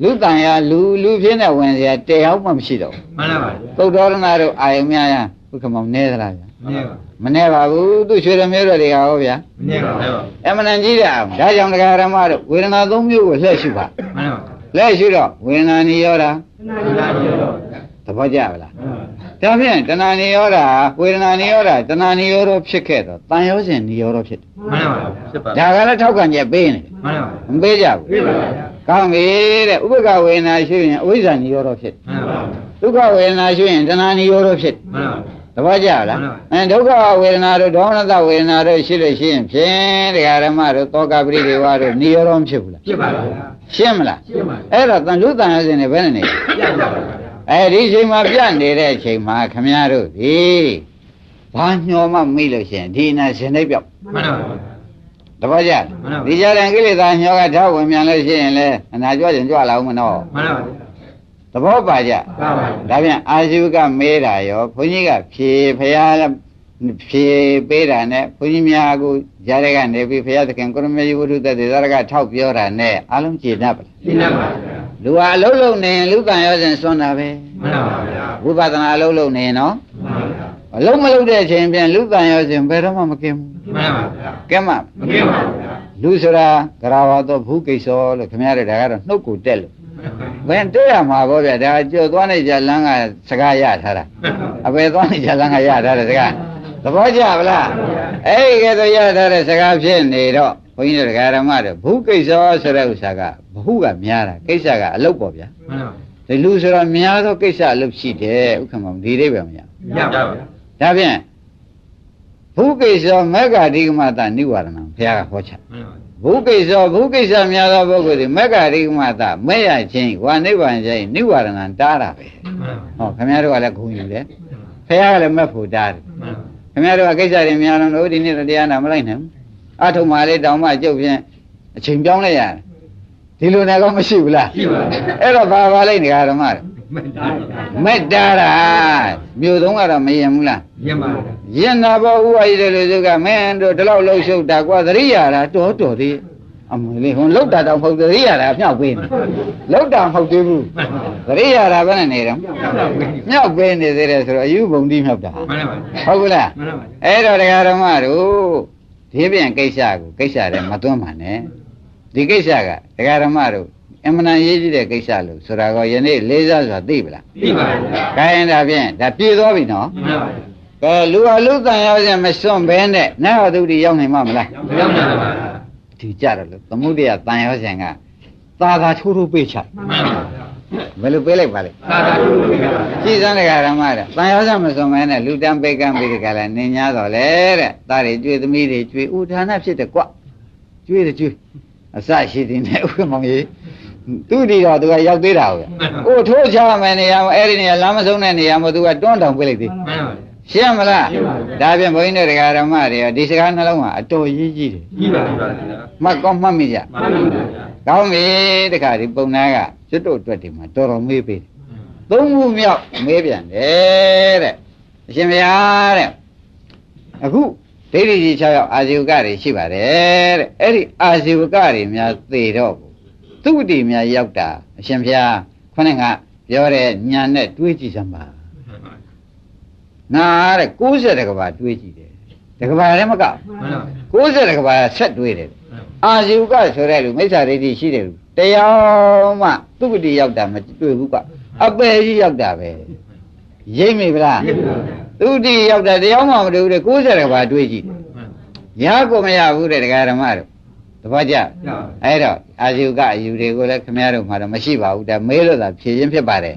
[SPEAKER 1] လူတန်ရလူဖြစ်နေဝင်စရာတရားမှမရှိတော့
[SPEAKER 2] မှန်ပါပါ
[SPEAKER 1] သုတ်တော်ရဏတို့အာယုံများရဘုခမောင်နေသလားဗျာ
[SPEAKER 2] မနေပါ
[SPEAKER 1] မနေပါဘူးသူရွှေရမျိုးတော်တွေကဟောဗျာ
[SPEAKER 2] မနေပါဘူး
[SPEAKER 1] အမှန်တန်ကြီးတယ်အောင်ဒါကြောင့်တရားဓမ္မတို့ဝေဒနာ၃မျိုးကိုလှည့်ရှုပါ
[SPEAKER 2] မှန်ပါ
[SPEAKER 1] လှည့်ရှုတော့ဝေဒနာနိရောဓ
[SPEAKER 2] မှန်ပါဘူး
[SPEAKER 1] သဘောကျပါလားဒါဖြင့်တဏှာနိရောဓဝေဒနာနိရောဓတဏှာနိရောဓဖြစ်ခဲ့တော့တန်ရောစဉ်နိရောဓဖြစ်တယ်
[SPEAKER 2] မှန်ပါဘူးဖြစ်ပါ
[SPEAKER 1] ဒါကလည်းထောက်ခံချက်ပေးနေတယ်
[SPEAKER 2] မှန်ပါ
[SPEAKER 1] မပေးကြဘူး
[SPEAKER 2] ဘူးပြပါဗျာ
[SPEAKER 1] ကောင်းပြီတဲ့ဥပ္ပကဝေဒနာရှုရင်အဝိဇ္ဇာနိရောဓဖြစ်
[SPEAKER 2] မှန်ပါဘူး
[SPEAKER 1] ဒုက္ခဝေဒနာရှုရင်တဏှာနိရောဓဖြစ်
[SPEAKER 2] မှန်ပါဘူး
[SPEAKER 1] သဘောကျလားဒုက္ခဝေဒနာတို့ဒေါမနတဝေဒနာတို့ရှိလို့ရှိရင်ဖြင့်တရားဓမ္မတို့သောကပရိဒေဝတို့နိရောဓမဖြစ်ဘူးလား
[SPEAKER 2] ဖြစ်ပါဗျာ
[SPEAKER 1] ရှင်းမလား
[SPEAKER 2] ရှင်းပါ
[SPEAKER 1] အဲ့တော့တန်လူတန်ရစဉ်နေဘယ်နဲ့နေ
[SPEAKER 2] ပြပါပါဗျာ
[SPEAKER 1] အဲ့ဒီအချိန်မှာပြတ်နေတဲ့အချိန်မှာခမည်းတော်ဒီဘာညှော်မှမိလို့ရှိရင်ဒီနာရှင်နေပြောက်
[SPEAKER 2] မှန်ပါဘူး
[SPEAKER 1] တပည့်ကြဒီကြတဲ့ကိလေသာညှော်ကထောက်ဝင်မြန်လို့ရှိရင်လေအနာကြွရင်ကြွလာအောင်မနော်
[SPEAKER 2] မှန်ပါဘူး
[SPEAKER 1] သဘောပါကြ
[SPEAKER 2] ပါပါ
[SPEAKER 1] ဒါပြန်အာဇီဝကမေးတာရောဘုန်းကြီးကဖြေဖရာဖြေပေးတာနဲ့ဘုန်းကြီးများကိုကြားတဲ့ကနေပြီးဖရာသခင်ကိုရမေယဝုဒ္ဓသေသရကထောက်ပြောတာနဲ့အလုံးကျေနပ်ပါလား
[SPEAKER 2] သိနေပါဗျာ
[SPEAKER 1] လူဟာအလုံးလုံးနေလူကံရောစဉ်စွန့်တာပဲ
[SPEAKER 2] မှန်ပါဗျာ
[SPEAKER 1] ဝိပဿနာအလုံးလုံးနေနော်
[SPEAKER 2] မှန်ပါဗျာ
[SPEAKER 1] အလုံးမလုံးတဲ့အချိန်ပြန်လူကံရောစဉ်ဘယ်တော့မှမကင်ဘူး
[SPEAKER 2] မှန်ပါဗျာ
[SPEAKER 1] ကဲမှ
[SPEAKER 2] မကင်းပါဗျာ
[SPEAKER 1] လူဆိုတာဂရဝါတော့ဘူးကိစ္စလို့ခင်ဗျားတို့ဒါကတော့နှုတ်ကိုတက်လို့ဘယ်တွေ့ရမှာပေါ့ဗျာဒါကြော်သွားနေကြလမ်းကစကားရထားတာအပေသွားနေကြလမ်းကရထားတဲ့စကားသဘောကျပါလားအဲ့ဒီကဲတော့ရထားတဲ့စကားဖြစ်နေတော့ဘုန်းကြီးတို့ဒကာရမတို့ဘူးကိစ္စဆိုတဲ့ဥစ္စာကဘဟုကများတာကိစ္စကအလုပ်ပေါ့ဗျာ
[SPEAKER 2] မှန်ပါ
[SPEAKER 1] ဒီလူဆိုတော့များသောကိစ္စအလုပ်ရှိတယ်ဥက္ကမဒီလေးပဲမရ
[SPEAKER 2] ရပါဗျာ
[SPEAKER 1] ဒါဖြင့်ဘူးကိစ္စမေဃဓိကမတနိဝရဏဘုရားကဟောချ
[SPEAKER 2] မှန်ပါ
[SPEAKER 1] ဘုကိစ္စဘုကိစ္စများသောပုဂ္ဂိုလ်တွေမေဃရိကမတမဲ့ရခြင်းဝါနိဗ္ဗာန်ခြင်းနိဝရဏံတားတာပဲ
[SPEAKER 2] မှန်ပါ
[SPEAKER 1] ဟောခင်ဗျားတို့ကလည်းဂုဏ်ယူတယ်ဖះကလည်းမဲ့ဖို့တားတယ်
[SPEAKER 2] မှန်ပါ
[SPEAKER 1] ခင်ဗျားတို့ကကိစ္စတွေများတော့ဒီနေ့တရားနာမလိုက်နိုင်ဘူးအထုံမာလေးတောင်မှကျုပ်ဖြင့်အချိန်ပြောင်းလိုက်ရတယ်ဒီလိုနဲ့တော့မရှိဘူးလား
[SPEAKER 2] ရှိပါဗျာ
[SPEAKER 1] အဲ့တော့ဘာလိုက်နေကြဓမ္မတွေ
[SPEAKER 2] မှန်ပါဗျာ
[SPEAKER 1] မဲ့တားတာမြို့သုံးကတော့မရင်ဘူးလား
[SPEAKER 2] ရပါဗျာ
[SPEAKER 1] ရင်နာဘောဥဝါရီတဲ့လူစုကမင်းတို့ဒီလောက်လှုပ်ရှုပ်တာကွာသတိရတာတော်တော်သေးအမလေးဟွန်းလှုပ်တာတော့မဟုတ်သတိရတာမြောက်ပေးနေလှုပ်တာမဟုတ်သေးဘူးသတိရတာဘယ်နဲ့နေတော့မြောက်ပေးနေသေးတယ်ဆိုတော့အယူဘုံတိမြောက်တာ
[SPEAKER 2] မှန်ပါဗျာ
[SPEAKER 1] ဟုတ်ကလား
[SPEAKER 2] မှန်ပါဗျာ
[SPEAKER 1] အဲ့တော့တရားဓမ္မတို့ဒီပြန်ကိစ္စကိုကိစ္စတွေမသွန်းပါနဲ့ဒီကိစ္စကတရားဓမ္မတို့အမှန်တန်ရေးကြည့်တဲ့ကိစ္စလို့ဆိုတာကယနေ့လေးစားစွာသိပလား
[SPEAKER 2] သိပါဗျာ
[SPEAKER 1] ခိုင်းဒါဖြင့်ဒါပြေသွားပြီနော်
[SPEAKER 2] မှန်ပါဗျာ
[SPEAKER 1] ကဲလူဟာလူတန်ရောက်ရင်မစွန့်ဘဲနဲ့နာဟတုတိရောက်နိုင်မှာမလား
[SPEAKER 2] ရောက်နေပါဗျာ
[SPEAKER 1] ဒီကြတယ်လို့သမုဒိယတန်ရောက်ရင်ကသာသာထိုးထိုးပေးချ
[SPEAKER 2] မှန်ပါဗျာ
[SPEAKER 1] ဘယ်လိုပေးလိုက်ပါလဲ
[SPEAKER 2] သာသာတူပါဗျာ
[SPEAKER 1] ကြည်စမ်းတဲ့ဓမ္မတဲ့တန်ရောက်စမစွန့်ဘဲနဲ့လူတန်းပေးကမ်းပေးကြလားနေညာတော်လေတဲ့သားတွေကျွေးသမီးတွေကျွေးဥဒါနဖြစ်တယ်ကွကျွေးတယ်ကျွေးအစရှိတယ်နဲ့ဥက္ကမောင်ကြီးသူဒီတော့သူကရောက်သေးတာဟုတ်ကိုထိုးချမယ်နေရာအဲ့ဒီနေရာလမ်းမဆုံးတဲ့နေရာမှာသူကတွန်းတောင်ပေးလိုက်သေး
[SPEAKER 2] မှန်ပါဗျာ
[SPEAKER 1] ရှင်းမလားဒါဖြင့်ဘုန်းကြီးတို့တရားဓမ္မတွေဒီစကားနှလုံးကအတော်ရေးကြီးတယ်
[SPEAKER 2] ကြီးပါဗျာ
[SPEAKER 1] မှတ်ကောင်းမှတ်မိကြ
[SPEAKER 2] မှန်ပါဗျာ
[SPEAKER 1] ကောင်းပြီတခါဒီပုံနာကကျွတ်တို့အတွက်ဒီမှာတော်တော်မေးပေးတယ်သုံးခုမြောက်မေးပြန်တယ်တဲ့အရှင်ဘုရားတဲ့အခုဒိဋ္ဌိကြီး6ယောက်အာဇီဝကတွေရှိပါတယ်တဲ့အဲ့ဒီအာဇီဝကတွေများသေတော့သူတိများရောက်တာအရှင်ဘုရားခေါင်းကပြောတဲ့ညာနဲ့တွေးကြည့်စမ်းပါငါတဲ့60ကဘာတွေးကြည့်တယ်တကဘာလည်းမက
[SPEAKER 2] မှန်ပါဗျာ
[SPEAKER 1] 60ကဘာဆက်တွေးတယ်အာဇီဝကဆိုတဲ့လူမိစ္ဆာဒိဋ္ဌိရှိတယ်လူတရားမှသူကတိရောက်တာမတွေ့ဘူးကအပယ်ကြီးရောက်တာပဲရိပ်မိဗလားသူတိရောက်တာတရားမှမတွေ့ဘူးတဲ့60ကဘာတွေးကြည့်တယ်ရကိုမရဘူးတဲ့တရားဓမ္မတို့တပည့်ကြအဲ့တော့အာဇီဝကအယူတွေကိုလည်းခင်ဗျားတို့မှတော့မရှိပါဘူးဒါမေးလို့သာဖြေခြင်းဖြစ်ပါတယ်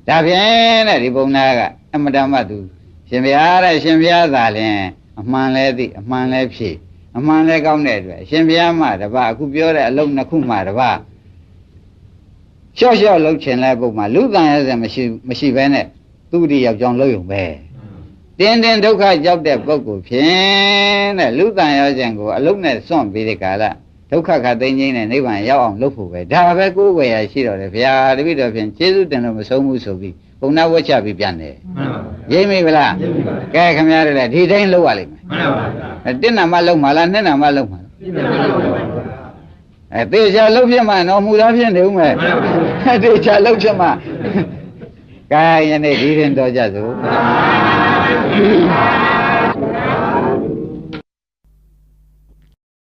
[SPEAKER 1] ဒါဖြင့်တဲ့ဒီပုံနာကအမတမသူရှင်ဘုရားတဲ့ရှင်ဘုရားသာလင်အမှန်လဲသိအမှန်လဲဖြေအမှန်လဲကောင်းတဲ့အတွက်ရှင်ဘုရားမှတပါအခုပြောတဲ့အလုံးနှစ်ခုမှတပါရှော့ရှော့လှုပ်ချင်လဲပုံမှာလူတန်ရစမရှိဘဲနဲ့သူတိယောက်ကြောင်းလှုပ်ယုံပဲတင်းတင်းဒုက္ခကြောက်တဲ့ပုဂ္ဂိုလ်ဖြင့်တဲ့လူတန်ရစကိုအလုံးနဲ့စွန့်ပြီးတဲ့ကာလဒုက္ခခသိင်းချင်းနဲ့နိဗ္ဗာန်ရောက်အောင်လုပ်ဖို့ပဲဒါပဲကိုယ်ဝယ်ရရှိတော့တယ်ဗျာတပည့်တော်ဖြင့်ကျေးဇူးတင်လို့မဆုံးဘူးဆိုပြီးပုံနာဝတ်ချပြီးပြန်တယ်
[SPEAKER 2] မှန်ပါဗျာ
[SPEAKER 1] ရိပ်မိဗလား
[SPEAKER 2] ရိပ်မိပါ
[SPEAKER 1] ကဲခင်ဗျားတို့လည်းဒီတိုင်းလုပ်ရလိမ့်မယ်
[SPEAKER 2] မှန်ပါဗျာ
[SPEAKER 1] တစ်နာမလုံးမှာလားနှစ်နာမလုံးမှာလား
[SPEAKER 2] ပြည့်စုံပါဗျာ
[SPEAKER 1] သေချာလှုပ်ဖြစ်မှတော့မူသားဖြစ်နေဦးမယ်သေချာလှုပ်ဖြစ်မှကဲယနေ့ဒီရင်တော်ကြစို့